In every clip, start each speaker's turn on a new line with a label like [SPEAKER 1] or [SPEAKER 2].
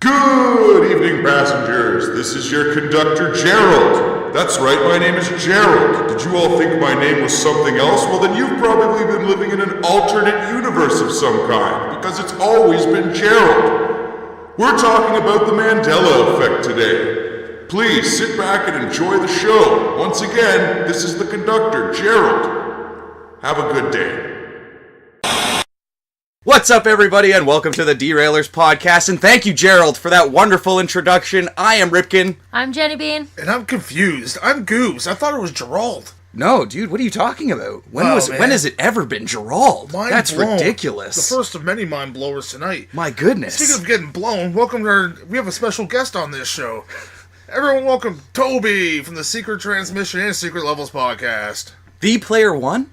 [SPEAKER 1] Good evening, passengers. This is your conductor, Gerald. That's right, my name is Gerald. Did you all think my name was something else? Well, then you've probably been living in an alternate universe of some kind, because it's always been Gerald. We're talking about the Mandela effect today. Please sit back and enjoy the show. Once again, this is the conductor, Gerald. Have a good day.
[SPEAKER 2] What's up, everybody, and welcome to the DeRailers Podcast, and thank you, Gerald, for that wonderful introduction. I am Ripkin.
[SPEAKER 3] I'm Jenny Bean.
[SPEAKER 4] And I'm confused. I'm Goose. I thought it was Gerald.
[SPEAKER 2] No, dude, what are you talking about? When has it ever been Gerald? That's blown. Ridiculous.
[SPEAKER 4] The first of many mind blowers tonight.
[SPEAKER 2] My goodness.
[SPEAKER 4] Speaking of getting blown, welcome to we have a special guest on this show. Everyone welcome Toby from the Secret Transmission and Secret Levels Podcast.
[SPEAKER 2] The Player One?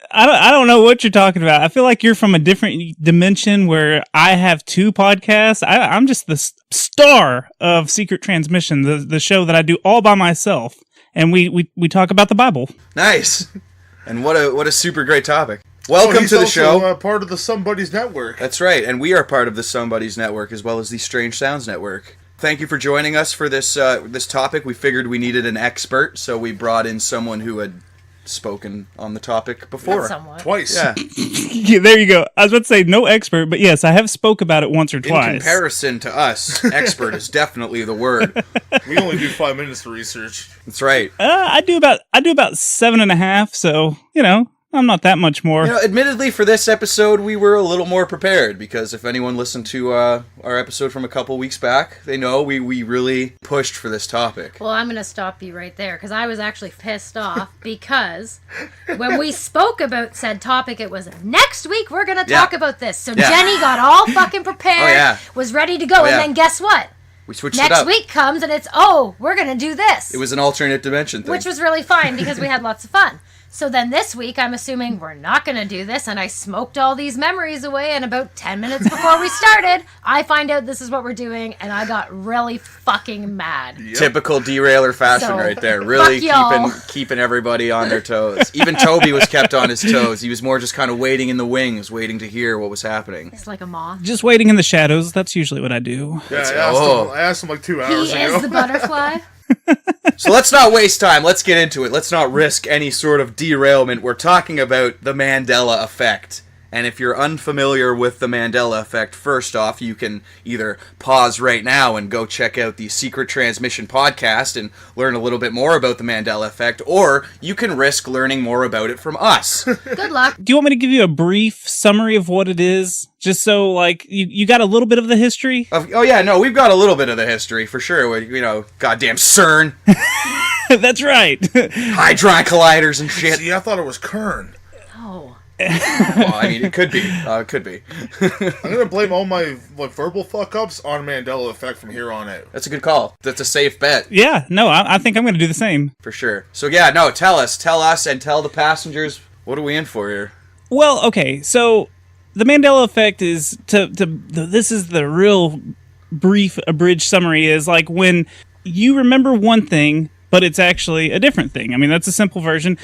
[SPEAKER 5] I don't know what you're talking about. I feel like you're from a different dimension where I have two podcasts. I'm just the star of Secret Transmission, the show that I do all by myself, and we talk about the Bible.
[SPEAKER 2] Nice, and what a super great topic. Welcome to the show.
[SPEAKER 4] Also, part of the SomeBuddies network.
[SPEAKER 2] That's right, and we are part of the SomeBuddies network as well as the Strange Sounds network. Thank you for joining us for this topic. We figured we needed an expert, so we brought in someone who had spoken on the topic before.
[SPEAKER 4] Twice.
[SPEAKER 2] Yeah.
[SPEAKER 5] Yeah, there you go. I was about to say no expert, but yes, I have spoke about it once or twice.
[SPEAKER 2] In comparison to us, expert is definitely the word.
[SPEAKER 4] We only do 5 minutes of research.
[SPEAKER 2] That's right.
[SPEAKER 5] I do about 7.5, so I'm not that much more.
[SPEAKER 2] Admittedly, for this episode, we were a little more prepared, because if anyone listened to our episode from a couple weeks back, they know we really pushed for this topic.
[SPEAKER 3] Well, I'm going to stop you right there, because I was actually pissed off, because when we spoke about said topic, it was, next week we're going to talk about this. So Jenny got all fucking prepared, was ready to go, and then guess what?
[SPEAKER 2] We switched it up.
[SPEAKER 3] Next week comes, and it's, we're going to do this.
[SPEAKER 2] It was an alternate dimension thing.
[SPEAKER 3] Which was really fine, because we had lots of fun. So then this week, I'm assuming we're not going to do this, and I smoked all these memories away, and about 10 minutes before we started, I find out this is what we're doing, and I got really fucking mad.
[SPEAKER 2] Yep. Typical derailer fashion right there. Really keeping everybody on their toes. Even Toby was kept on his toes. He was more just kind of waiting in the wings, waiting to hear what was happening.
[SPEAKER 3] It's like a moth.
[SPEAKER 5] Just waiting in the shadows. That's usually what I do.
[SPEAKER 4] Yeah, I asked him like 2 hours ago.
[SPEAKER 3] He is the butterfly.
[SPEAKER 2] So let's not waste time. Let's get into it. Let's not risk any sort of derailment. We're talking about the Mandela effect. And if you're unfamiliar with the Mandela effect, first off, you can either pause right now and go check out the Secret Transmission podcast and learn a little bit more about the Mandela effect, or you can risk learning more about it from us.
[SPEAKER 3] Good luck.
[SPEAKER 5] Do you want me to give you a brief summary of what it is? Just so, you got a little bit of the history?
[SPEAKER 2] Oh, yeah, no, we've got a little bit of the history, for sure. Goddamn CERN.
[SPEAKER 5] That's right.
[SPEAKER 2] Hadron colliders and shit.
[SPEAKER 4] See, I thought it was Kern.
[SPEAKER 3] No.
[SPEAKER 2] Well, I mean, it could be. It could be.
[SPEAKER 4] I'm going to blame all my verbal fuck-ups on Mandela effect from here on out.
[SPEAKER 2] That's a good call. That's a safe bet.
[SPEAKER 5] Yeah, no, I think I'm going to do the same.
[SPEAKER 2] For sure. So, yeah, no, tell us, and tell the passengers, what are we in for here?
[SPEAKER 5] Well, okay, so the Mandela effect is, this is the real brief, abridged summary, is like when you remember one thing, but it's actually a different thing. I mean, that's a simple version.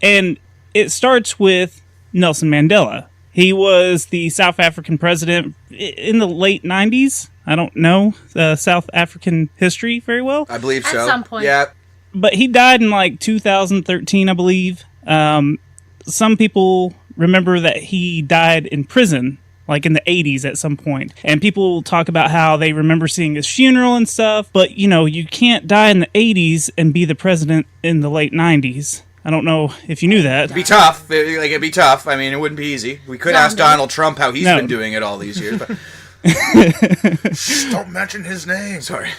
[SPEAKER 5] And it starts with Nelson Mandela. He was the South African president in the late 90s. I don't know South African history very well.
[SPEAKER 2] I believe so.
[SPEAKER 3] At some point.
[SPEAKER 2] Yeah.
[SPEAKER 5] But he died in 2013, I believe. Some people remember that he died in prison, in the 80s at some point. And people talk about how they remember seeing his funeral and stuff. But, you can't die in the 80s and be the president in the late 90s. I don't know if you knew that.
[SPEAKER 2] It'd be tough. It'd be tough. I mean, it wouldn't be easy. We could ask Donald Trump how he's been doing it all these years. But
[SPEAKER 4] Shh, don't mention his name.
[SPEAKER 2] Sorry.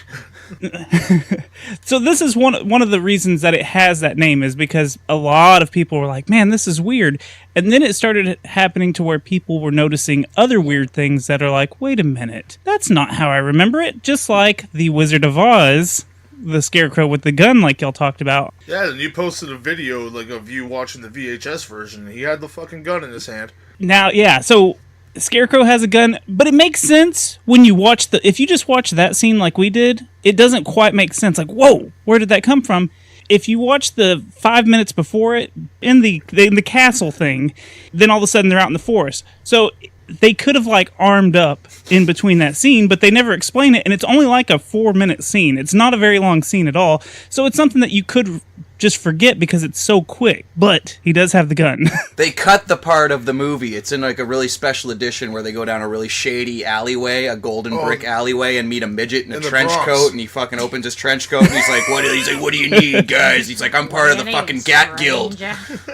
[SPEAKER 5] So this is one of the reasons that it has that name, is because a lot of people were like, man, this is weird. And then it started happening to where people were noticing other weird things that are like, wait a minute, that's not how I remember it. Just like the Wizard of Oz, the scarecrow with the gun, like y'all talked about.
[SPEAKER 4] Yeah, and you posted a video of you watching the VHS version. He had the fucking gun in his hand.
[SPEAKER 5] Now, yeah, so Scarecrow has a gun, but it makes sense when you watch if you just watch that scene like we did, it doesn't quite make sense. Like, whoa, where did that come from? If you watch the 5 minutes before it, in the castle thing, then all of a sudden they're out in the forest. So they could have like armed up in between that scene, but they never explain it, and it's only like a 4-minute scene. It's not a very long scene at all, so it's something that you could just forget because it's so quick. But he does have the gun.
[SPEAKER 2] They cut the part of the movie. It's in like a really special edition where they go down a really shady alleyway, a golden brick alleyway, and meet a midget in a trench coat, and he fucking opens his trench coat, and he's like, what do you need, guys? He's like, I'm part of the fucking Gat Guild.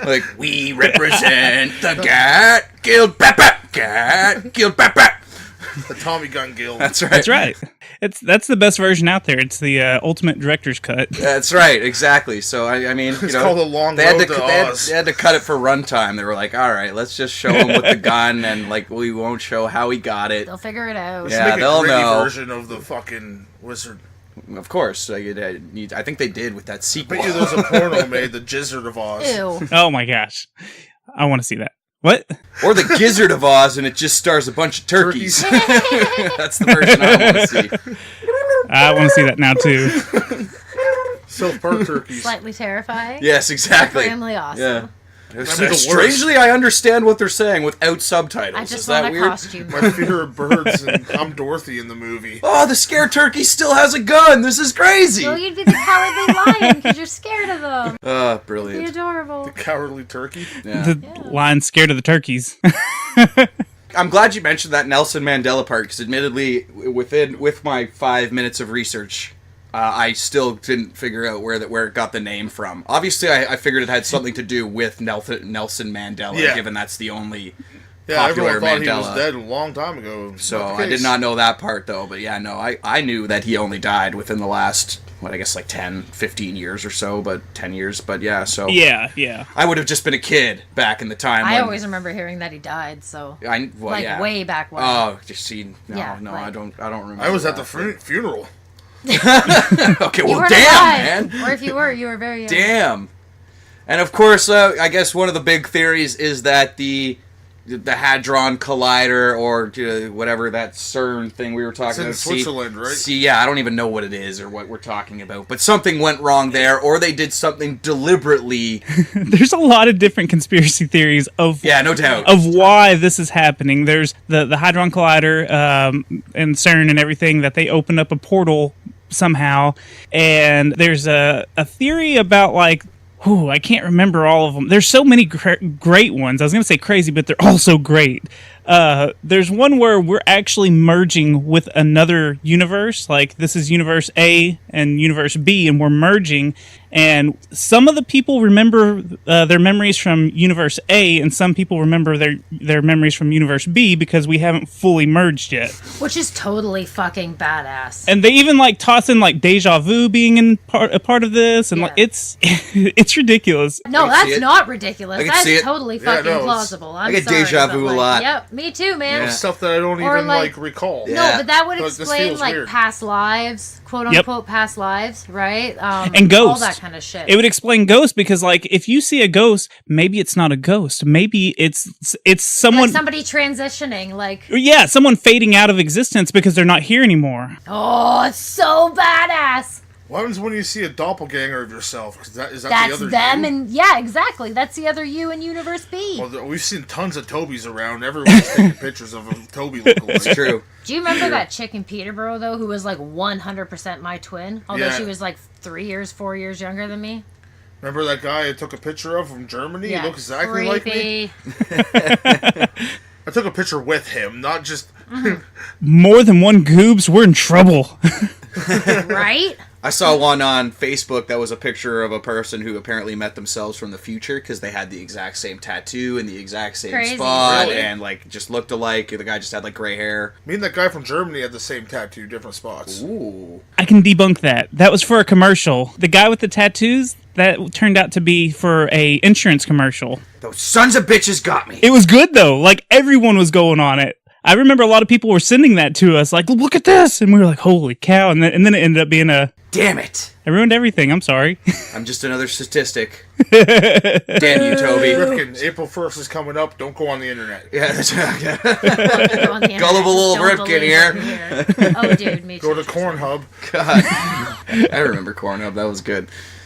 [SPEAKER 2] Like, we represent the Gat Guild. Gat Guild.
[SPEAKER 4] The Tommy Gun Guild.
[SPEAKER 2] That's right.
[SPEAKER 5] That's right. That's the best version out there. It's the ultimate director's cut.
[SPEAKER 2] That's right, exactly. So I mean,
[SPEAKER 4] it's called A Long
[SPEAKER 2] they had
[SPEAKER 4] Road
[SPEAKER 2] to
[SPEAKER 4] to Oz.
[SPEAKER 2] they had to cut it for runtime. They were like, all right, let's just show him with the gun, and like we won't show how he got it.
[SPEAKER 3] They'll figure it out.
[SPEAKER 2] Yeah,
[SPEAKER 4] Make a
[SPEAKER 2] they'll
[SPEAKER 4] gritty
[SPEAKER 2] know.
[SPEAKER 4] version of the fucking wizard.
[SPEAKER 2] Of course, I think they did with that sequel.
[SPEAKER 4] Bet you there's a porno made, The Jizzard of Oz.
[SPEAKER 3] Ew.
[SPEAKER 5] Oh my gosh, I want to see that. What?
[SPEAKER 2] Or the Gizzard of Oz, and it just stars a bunch of turkeys. That's the version I want to see.
[SPEAKER 5] I want to see that now too.
[SPEAKER 4] South Park turkeys.
[SPEAKER 3] Slightly terrifying.
[SPEAKER 2] Yes, exactly.
[SPEAKER 3] Extremely awesome.
[SPEAKER 2] Yeah.
[SPEAKER 4] the worst.
[SPEAKER 2] Strangely, I understand what they're saying without subtitles.
[SPEAKER 3] I
[SPEAKER 2] Is
[SPEAKER 3] just
[SPEAKER 2] that
[SPEAKER 3] want a
[SPEAKER 2] weird?
[SPEAKER 3] costume.
[SPEAKER 4] My fear of birds, and I'm Dorothy in the movie.
[SPEAKER 2] Oh, the scared turkey still has a gun. This is crazy.
[SPEAKER 3] Well, you'd be the cowardly lion because you're scared of them.
[SPEAKER 2] Oh,
[SPEAKER 3] Be
[SPEAKER 2] brilliant.
[SPEAKER 3] adorable.
[SPEAKER 4] Cowardly turkey.
[SPEAKER 2] Yeah.
[SPEAKER 5] The lion's scared of the turkeys.
[SPEAKER 2] I'm glad you mentioned that Nelson Mandela part, because admittedly, with my 5 minutes of research, I still didn't figure out where it got the name from. Obviously, I figured it had something to do with Nelson Mandela,
[SPEAKER 4] Yeah.
[SPEAKER 2] given that's the only
[SPEAKER 4] Yeah,
[SPEAKER 2] popular
[SPEAKER 4] everyone thought
[SPEAKER 2] Mandela.
[SPEAKER 4] he was dead a long time ago.
[SPEAKER 2] So
[SPEAKER 4] Not the
[SPEAKER 2] I did
[SPEAKER 4] case.
[SPEAKER 2] not know that part, though. But yeah, no, I knew that he only died within the last, I guess like 10, 15 years or so, but 10 years. But yeah, so
[SPEAKER 5] Yeah.
[SPEAKER 2] I would have just been a kid back in the time
[SPEAKER 3] I
[SPEAKER 2] when...
[SPEAKER 3] always remember hearing that he died, so
[SPEAKER 2] yeah.
[SPEAKER 3] way back when.
[SPEAKER 2] Oh, just see, no,
[SPEAKER 3] Yeah,
[SPEAKER 2] I don't remember.
[SPEAKER 4] I was at the
[SPEAKER 2] that.
[SPEAKER 4] funeral.
[SPEAKER 2] Okay,
[SPEAKER 3] you
[SPEAKER 2] well,
[SPEAKER 3] weren't
[SPEAKER 2] damn,
[SPEAKER 3] alive.
[SPEAKER 2] man.
[SPEAKER 3] Or if you were very young.
[SPEAKER 2] Damn. And of course, I guess one of the big theories is that the Hadron Collider, or whatever that CERN thing we were talking
[SPEAKER 4] It's in
[SPEAKER 2] about.
[SPEAKER 4] Switzerland, right?
[SPEAKER 2] Yeah, I don't even know what it is or what we're talking about. But something went wrong there, or they did something deliberately.
[SPEAKER 5] There's a lot of different conspiracy theories of
[SPEAKER 2] Yeah, no doubt.
[SPEAKER 5] of why this is happening. There's the Hadron Collider and CERN and everything, that they opened up a portal somehow, and there's a theory about like, I can't remember all of them. There's so many great ones. I was going to say crazy, but they're all so great. There's one where we're actually merging with another universe. Like, this is Universe A and Universe B, and we're merging. And some of the people remember their memories from Universe A, and some people remember their memories from Universe B, because we haven't fully merged yet.
[SPEAKER 3] Which is totally fucking badass.
[SPEAKER 5] And they even like toss in like deja vu being in a part of this, and like
[SPEAKER 3] Yeah.
[SPEAKER 5] it's ridiculous.
[SPEAKER 3] No,
[SPEAKER 2] I can see
[SPEAKER 3] that's
[SPEAKER 2] it.
[SPEAKER 3] not ridiculous.
[SPEAKER 2] I can
[SPEAKER 3] That's
[SPEAKER 2] see it.
[SPEAKER 3] totally
[SPEAKER 4] Yeah,
[SPEAKER 3] fucking
[SPEAKER 4] no, it's-
[SPEAKER 3] plausible. I'm
[SPEAKER 2] I get
[SPEAKER 3] sorry,
[SPEAKER 2] deja
[SPEAKER 3] but,
[SPEAKER 2] vu a
[SPEAKER 3] like,
[SPEAKER 2] lot.
[SPEAKER 3] Yep, me too, man.
[SPEAKER 2] Yeah.
[SPEAKER 4] Stuff that I don't
[SPEAKER 3] Or,
[SPEAKER 4] even
[SPEAKER 3] like-
[SPEAKER 4] recall.
[SPEAKER 2] Yeah.
[SPEAKER 3] No, but that would
[SPEAKER 4] Like, this
[SPEAKER 3] explain
[SPEAKER 4] feels
[SPEAKER 3] like
[SPEAKER 4] weird.
[SPEAKER 3] past lives, quote unquote past lives, right?
[SPEAKER 5] And ghosts.
[SPEAKER 3] all that kind of shit.
[SPEAKER 5] It would explain ghosts, because like if you see a ghost, maybe it's not a ghost. Maybe it's someone.
[SPEAKER 3] like somebody transitioning, like,
[SPEAKER 5] Yeah, someone fading out of existence because they're not here anymore.
[SPEAKER 3] oh, it's so badass.
[SPEAKER 4] What happens when you see a doppelganger of yourself? Is that
[SPEAKER 3] That's
[SPEAKER 4] the other
[SPEAKER 3] them,
[SPEAKER 4] you?
[SPEAKER 3] and yeah, exactly. That's the other you in Universe B.
[SPEAKER 4] Well, we've seen tons of Tobys around. Everyone's taking pictures of a Toby lookalike.
[SPEAKER 2] It's true.
[SPEAKER 3] Do you remember that chick in Peterborough though, who was like 100% my twin, although
[SPEAKER 4] Yeah.
[SPEAKER 3] she was like 4 years younger than me?
[SPEAKER 4] Remember that guy I took a picture of from Germany?
[SPEAKER 3] Yeah,
[SPEAKER 4] He looks exactly like me.
[SPEAKER 3] creepy.
[SPEAKER 4] I took a picture with him, not just...
[SPEAKER 5] More than one goobs, we're in trouble.
[SPEAKER 3] Right?
[SPEAKER 2] I saw one on Facebook that was a picture of a person who apparently met themselves from the future, because they had the exact same tattoo in the exact same
[SPEAKER 3] Crazy.
[SPEAKER 2] spot,
[SPEAKER 4] Really?
[SPEAKER 2] and like just looked alike. The guy just had like gray hair.
[SPEAKER 4] Me and that guy from Germany had the same tattoo, different spots.
[SPEAKER 2] Ooh.
[SPEAKER 5] I can debunk that. That was for a commercial. The guy with the tattoos, that turned out to be for a insurance commercial.
[SPEAKER 2] Those sons of bitches got me.
[SPEAKER 5] It was good though. Like everyone was going on it. I remember a lot of people were sending that to us, like, look at this, and we were like, holy cow! And then it ended up being
[SPEAKER 2] Damn it.
[SPEAKER 5] I ruined everything. I'm sorry.
[SPEAKER 2] I'm just another statistic. Damn you, Toby.
[SPEAKER 4] Rifkin, April 1st is coming up. Don't go on the internet.
[SPEAKER 2] Yeah, that's right.
[SPEAKER 3] On the internet,
[SPEAKER 2] Gullible
[SPEAKER 3] just
[SPEAKER 2] old
[SPEAKER 3] don't
[SPEAKER 2] Rifkin
[SPEAKER 3] believe
[SPEAKER 2] here.
[SPEAKER 3] what you hear. Oh, dude, me too.
[SPEAKER 4] Go to Cornhub.
[SPEAKER 2] I remember Cornhub. That was good.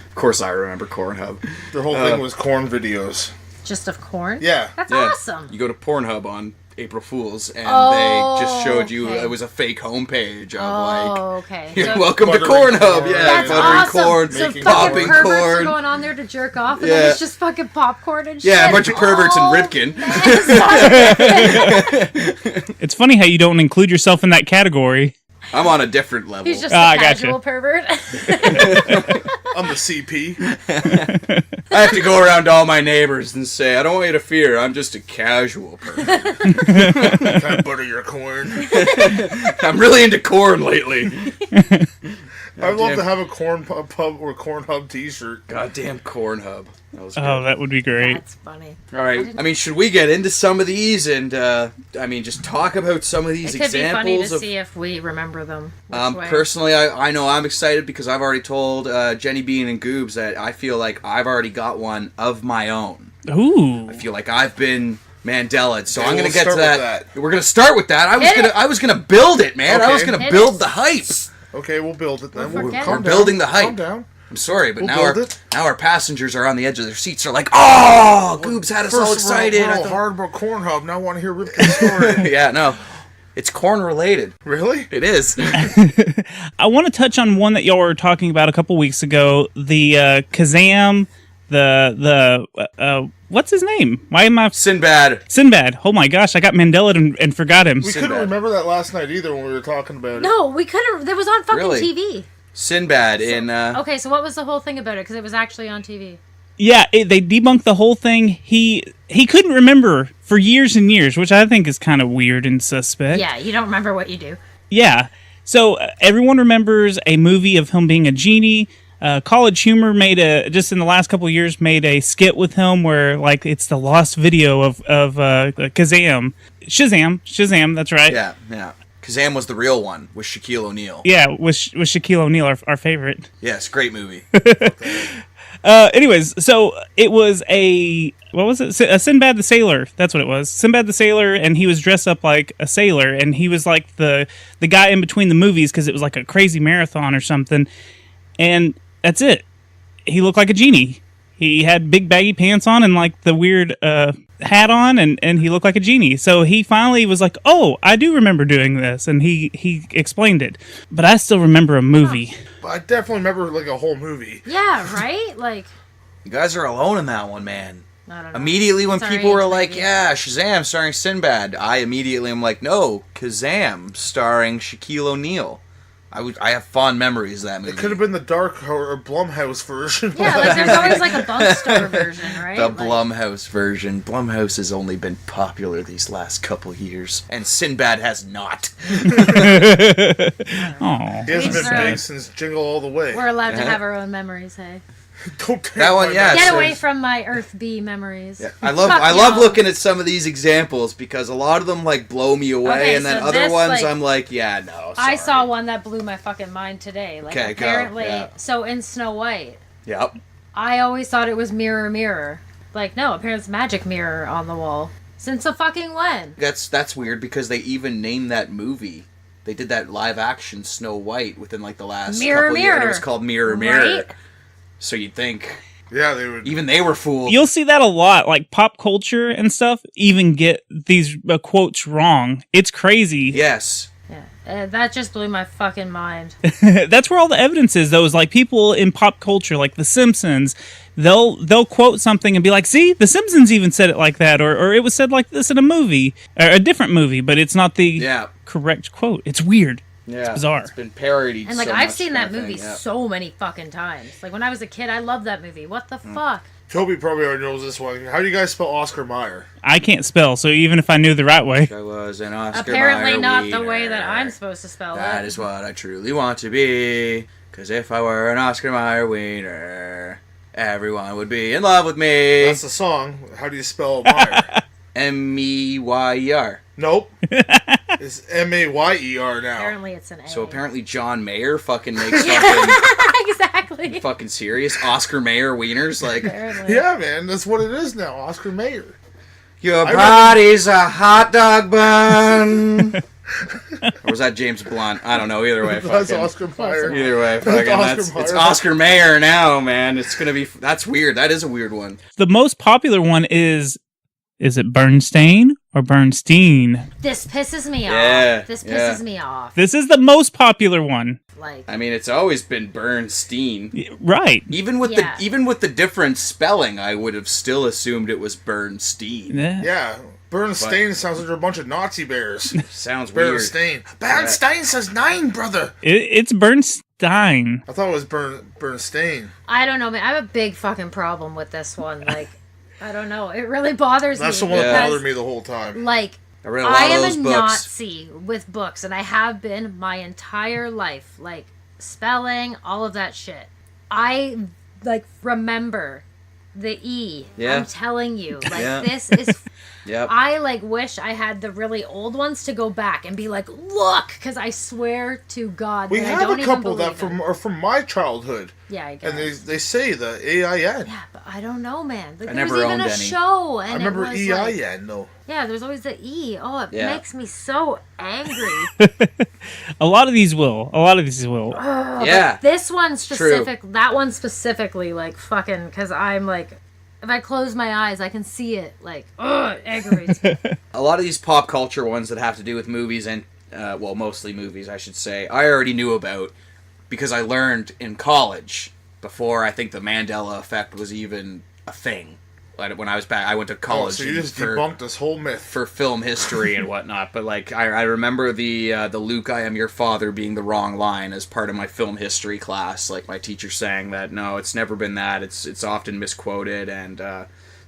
[SPEAKER 2] Of course I remember Cornhub.
[SPEAKER 4] The whole thing was corn videos.
[SPEAKER 3] Just of corn?
[SPEAKER 4] Yeah.
[SPEAKER 3] That's
[SPEAKER 2] Yeah.
[SPEAKER 3] awesome.
[SPEAKER 2] You go to Pornhub on April Fools, and they just showed you
[SPEAKER 3] okay.
[SPEAKER 2] it was a fake homepage of
[SPEAKER 3] okay.
[SPEAKER 2] you're
[SPEAKER 3] So
[SPEAKER 2] welcome to
[SPEAKER 4] buttering
[SPEAKER 2] Corn Hub.
[SPEAKER 4] corn.
[SPEAKER 2] Yeah,
[SPEAKER 3] that's
[SPEAKER 2] buttering
[SPEAKER 3] awesome.
[SPEAKER 2] corn,
[SPEAKER 3] So
[SPEAKER 4] making
[SPEAKER 3] fucking
[SPEAKER 2] popping
[SPEAKER 3] perverts are
[SPEAKER 2] corn.
[SPEAKER 3] going on there to jerk off, and
[SPEAKER 2] Yeah.
[SPEAKER 3] then it's just fucking popcorn and shit.
[SPEAKER 2] Yeah, a bunch of perverts in Ripken.
[SPEAKER 5] It's funny how you don't include yourself in that category.
[SPEAKER 2] I'm on a different level.
[SPEAKER 3] He's just
[SPEAKER 5] Ah,
[SPEAKER 3] a
[SPEAKER 5] gotcha.
[SPEAKER 3] casual pervert.
[SPEAKER 4] I'm the CP.
[SPEAKER 2] I have to go around to all my neighbors and say, I don't want you to fear, I'm just a casual person.
[SPEAKER 4] Can I butter your corn?
[SPEAKER 2] I'm really into corn lately.
[SPEAKER 4] I'd love to have a corn pub or corn hub t-shirt.
[SPEAKER 2] Goddamn Corn Hub. That was good.
[SPEAKER 5] Oh, that would be great.
[SPEAKER 3] That's funny.
[SPEAKER 2] All right. I mean, should we get into some of these and, just talk about some of these
[SPEAKER 3] It could be funny
[SPEAKER 2] examples
[SPEAKER 3] to
[SPEAKER 2] of...
[SPEAKER 3] see if we remember them. Which way.
[SPEAKER 2] Personally, I know I'm excited because I've already told Jenny Bean and Goobs that I feel like I've already got one of my own.
[SPEAKER 5] Ooh.
[SPEAKER 2] I feel like I've been Mandela, so
[SPEAKER 4] Yeah,
[SPEAKER 2] I'm
[SPEAKER 4] we'll
[SPEAKER 2] gonna get to
[SPEAKER 4] start with
[SPEAKER 2] that. We're gonna start with that.
[SPEAKER 3] Hit it.
[SPEAKER 2] I was gonna build it, man. I
[SPEAKER 4] Okay.
[SPEAKER 2] was gonna
[SPEAKER 3] Hit
[SPEAKER 2] build
[SPEAKER 3] it.
[SPEAKER 2] the hype.
[SPEAKER 4] Okay, we'll build it then.
[SPEAKER 3] We'll forget
[SPEAKER 4] calm
[SPEAKER 3] it.
[SPEAKER 2] We're building the hype.
[SPEAKER 4] Calm down.
[SPEAKER 2] I'm sorry, but
[SPEAKER 4] We'll
[SPEAKER 2] now
[SPEAKER 4] build it.
[SPEAKER 2] our passengers are on the edge of their seats. They're like, "Oh, Goobs had us all excited."
[SPEAKER 4] We're
[SPEAKER 2] I
[SPEAKER 4] all
[SPEAKER 2] thought-
[SPEAKER 4] hard about corn hub. Now I want to hear Ripken's story.
[SPEAKER 2] yeah, no, it's corn related.
[SPEAKER 4] Really?
[SPEAKER 2] It is.
[SPEAKER 5] I want to touch on one that y'all were talking about a couple weeks ago. The Kazam, what's his name? Why am I...
[SPEAKER 2] Sinbad.
[SPEAKER 5] Sinbad. Oh my gosh, I got Mandela and forgot him.
[SPEAKER 4] We couldn't
[SPEAKER 2] Sinbad.
[SPEAKER 4] remember that last night either when we were talking about it.
[SPEAKER 3] No, we couldn't. That was on fucking
[SPEAKER 2] Really?
[SPEAKER 3] TV.
[SPEAKER 2] Sinbad in.
[SPEAKER 3] Okay, so what was the whole thing about it? Because it was actually on TV.
[SPEAKER 5] Yeah, they debunked the whole thing. He couldn't remember for years and years, which I think is kind of weird and suspect.
[SPEAKER 3] Yeah, you don't remember what you do.
[SPEAKER 5] Yeah. So everyone remembers a movie of him being a genie. College Humor just in the last couple of years made a skit with him where like it's the lost video of Shazam. That's right.
[SPEAKER 2] Yeah. Kazam was the real one with Shaquille O'Neal.
[SPEAKER 5] Yeah, with Shaquille O'Neal, our favorite.
[SPEAKER 2] Yes, great movie.
[SPEAKER 5] Anyways, so it was a Sinbad the Sailor. That's what it was. Sinbad the Sailor, and he was dressed up like a sailor, and he was like the guy in between the movies because it was like a crazy marathon or something. And that's it. He looked like a genie. He had big baggy pants on and like the weird hat on, and he looked like a genie. So he finally was like, "Oh, I do remember doing this," and he explained it. But I still remember a movie.
[SPEAKER 4] But I definitely remember like a whole movie.
[SPEAKER 3] Yeah, right? Like,
[SPEAKER 2] You guys are alone in that one, man.
[SPEAKER 3] I don't know.
[SPEAKER 2] Immediately when
[SPEAKER 3] It's our
[SPEAKER 2] people were
[SPEAKER 3] age,
[SPEAKER 2] like,
[SPEAKER 3] maybe.
[SPEAKER 2] yeah, Shazam starring Sinbad, I immediately am like, no, Kazam starring Shaquille O'Neal. I have fond memories of that movie.
[SPEAKER 4] It could have been the Dark or Blumhouse version.
[SPEAKER 3] Yeah, like there's always like a bump star version, right?
[SPEAKER 2] The
[SPEAKER 3] Like,
[SPEAKER 2] Blumhouse version. Blumhouse has only been popular these last couple years, and Sinbad has not.
[SPEAKER 5] Oh,
[SPEAKER 4] He hasn't been
[SPEAKER 3] We're-
[SPEAKER 4] big since Jingle All the Way.
[SPEAKER 3] We're allowed to have our own memories, hey?
[SPEAKER 4] Don't take
[SPEAKER 2] That one,
[SPEAKER 4] my-
[SPEAKER 2] yeah.
[SPEAKER 3] Get
[SPEAKER 2] so-
[SPEAKER 3] away from my Earth B memories.
[SPEAKER 2] I love
[SPEAKER 3] Fuck y'all.
[SPEAKER 2] looking at some of these examples because a lot of them like blow me away,
[SPEAKER 3] Okay,
[SPEAKER 2] and then
[SPEAKER 3] so
[SPEAKER 2] other
[SPEAKER 3] this,
[SPEAKER 2] ones
[SPEAKER 3] like-
[SPEAKER 2] I'm like, yeah, no.
[SPEAKER 3] I saw
[SPEAKER 2] sorry.
[SPEAKER 3] one that blew my fucking mind today. Like,
[SPEAKER 2] Okay, go,
[SPEAKER 3] apparently,
[SPEAKER 2] yeah.
[SPEAKER 3] so in Snow White,
[SPEAKER 2] Yep.
[SPEAKER 3] I always thought it was Mirror Mirror. Like, no, apparently it's Magic Mirror on the wall. Since the fucking when?
[SPEAKER 2] That's weird because they even named that movie. They did that live action Snow White within like the last
[SPEAKER 3] Mirror
[SPEAKER 2] couple years. And it
[SPEAKER 3] Mirror.
[SPEAKER 2] was called Mirror Mirror.
[SPEAKER 3] Right?
[SPEAKER 2] So you'd think
[SPEAKER 4] Yeah, they would.
[SPEAKER 2] even they were fooled.
[SPEAKER 5] you'll see that a lot. Like pop culture and stuff even get these quotes wrong. It's crazy.
[SPEAKER 2] Yes.
[SPEAKER 3] Yeah, that just blew my fucking mind.
[SPEAKER 5] That's where all the evidence is, though. Is like people in pop culture, like The Simpsons, they'll quote something and be like, "See, The Simpsons even said it like that," or it was said like this in a movie, or a different movie, but it's not the
[SPEAKER 2] Yeah.
[SPEAKER 5] correct quote. It's weird.
[SPEAKER 2] Yeah.
[SPEAKER 5] bizarre.
[SPEAKER 2] It's been parodied.
[SPEAKER 3] And like
[SPEAKER 2] so
[SPEAKER 3] I've
[SPEAKER 2] much
[SPEAKER 3] seen that
[SPEAKER 2] kind of
[SPEAKER 3] movie
[SPEAKER 2] thing, yeah.
[SPEAKER 3] so many fucking times. Like when I was a kid, I loved that movie. What the fuck?
[SPEAKER 4] Toby probably already knows this one. How do you guys spell Oscar Mayer?
[SPEAKER 5] I can't spell, so even if I knew the right way,
[SPEAKER 2] I was an Oscar
[SPEAKER 3] Apparently
[SPEAKER 2] Mayer
[SPEAKER 3] not the
[SPEAKER 2] wiener.
[SPEAKER 3] way that I'm supposed to spell
[SPEAKER 2] That
[SPEAKER 3] it.
[SPEAKER 2] is what I truly want to be. Cause if I were an Oscar Mayer wiener, everyone would be in love with me.
[SPEAKER 4] That's the song. How do you spell Meyer?
[SPEAKER 2] M-E-Y-E-R.
[SPEAKER 4] Nope. It's M-A-Y-E-R now.
[SPEAKER 3] Apparently it's an A.
[SPEAKER 2] So apparently John Mayer fucking makes fucking,
[SPEAKER 3] exactly.
[SPEAKER 2] fucking serious Oscar Mayer wieners. Like,
[SPEAKER 3] Apparently.
[SPEAKER 4] Yeah, man. That's what it is now. Oscar Mayer.
[SPEAKER 2] your
[SPEAKER 4] I
[SPEAKER 2] body's a hot dog bun. Or was that James Blunt? I don't know. Either way,
[SPEAKER 4] That's
[SPEAKER 2] fucking.
[SPEAKER 4] Oscar Mayer.
[SPEAKER 2] Either way,
[SPEAKER 4] That's
[SPEAKER 2] fucking.
[SPEAKER 4] Oscar
[SPEAKER 2] It's
[SPEAKER 4] Mayer.
[SPEAKER 2] Oscar Mayer now, man. It's gonna be. That's weird. That is a weird one.
[SPEAKER 5] the most popular one is it Bernstein or Bernstein?
[SPEAKER 3] This pisses me
[SPEAKER 2] Yeah,
[SPEAKER 3] off. This
[SPEAKER 2] yeah.
[SPEAKER 3] pisses me off.
[SPEAKER 5] This is the most popular one.
[SPEAKER 3] Like,
[SPEAKER 2] I mean, it's always been Bernstein.
[SPEAKER 5] Right.
[SPEAKER 2] Even with
[SPEAKER 3] Yeah.
[SPEAKER 2] the different spelling, I would have still assumed it was Bernstein.
[SPEAKER 5] Yeah.
[SPEAKER 4] Yeah, Bernstein sounds like they're a bunch of Nazi bears.
[SPEAKER 2] Sounds weird.
[SPEAKER 4] Bernstein. Bernstein says 9, brother.
[SPEAKER 5] It's Bernstein.
[SPEAKER 4] I thought it was Bernstein.
[SPEAKER 3] I don't know, man. I have a big fucking problem with this one. Like, I don't know. It really bothers
[SPEAKER 4] That's the
[SPEAKER 3] me.
[SPEAKER 4] one that
[SPEAKER 3] because,
[SPEAKER 4] bothered me the whole time.
[SPEAKER 3] Like,
[SPEAKER 2] I read a lot
[SPEAKER 3] I
[SPEAKER 2] of
[SPEAKER 3] am
[SPEAKER 2] those
[SPEAKER 3] a
[SPEAKER 2] books.
[SPEAKER 3] Nazi with books, and I have been my entire life. Like, spelling, all of that shit. I, like, remember the E.
[SPEAKER 2] Yeah.
[SPEAKER 3] I'm telling you. Like,
[SPEAKER 2] Yeah.
[SPEAKER 3] this is...
[SPEAKER 2] Yep.
[SPEAKER 3] I, like, wish I had the really old ones to go back and be like, look! Because I swear to God
[SPEAKER 4] We
[SPEAKER 3] that I
[SPEAKER 4] have
[SPEAKER 3] don't
[SPEAKER 4] a
[SPEAKER 3] even
[SPEAKER 4] couple that
[SPEAKER 3] believe them.
[SPEAKER 4] are from my childhood.
[SPEAKER 3] Yeah, I guess.
[SPEAKER 4] And they say the AIN.
[SPEAKER 3] Yeah, but I don't know, man. Like,
[SPEAKER 2] I
[SPEAKER 3] there was
[SPEAKER 2] never
[SPEAKER 3] even
[SPEAKER 2] owned
[SPEAKER 3] a
[SPEAKER 2] any.
[SPEAKER 3] show, and
[SPEAKER 4] I remember
[SPEAKER 3] it was like,
[SPEAKER 4] EIN, though.
[SPEAKER 3] yeah, there's always the E. Oh, it
[SPEAKER 2] Yeah.
[SPEAKER 3] makes me so angry.
[SPEAKER 5] A lot of these will.
[SPEAKER 2] Yeah.
[SPEAKER 3] This one specific, that one specifically, like, fucking, because I'm like, if I close my eyes, I can see it. Like, ugh, it aggravates me.
[SPEAKER 2] A lot of these pop culture ones that have to do with movies and, well, mostly movies, I should say, I already knew about because I learned in college before I think the Mandela effect was even a thing. Like, when I was back, I went to
[SPEAKER 4] Oh,
[SPEAKER 2] college
[SPEAKER 4] so you just
[SPEAKER 2] for
[SPEAKER 4] debunked this whole myth.
[SPEAKER 2] for film history and whatnot. But like, I remember the Luke, I am your father being the wrong line as part of my film history class. Like, my teacher saying that no, it's never been that. It's often misquoted and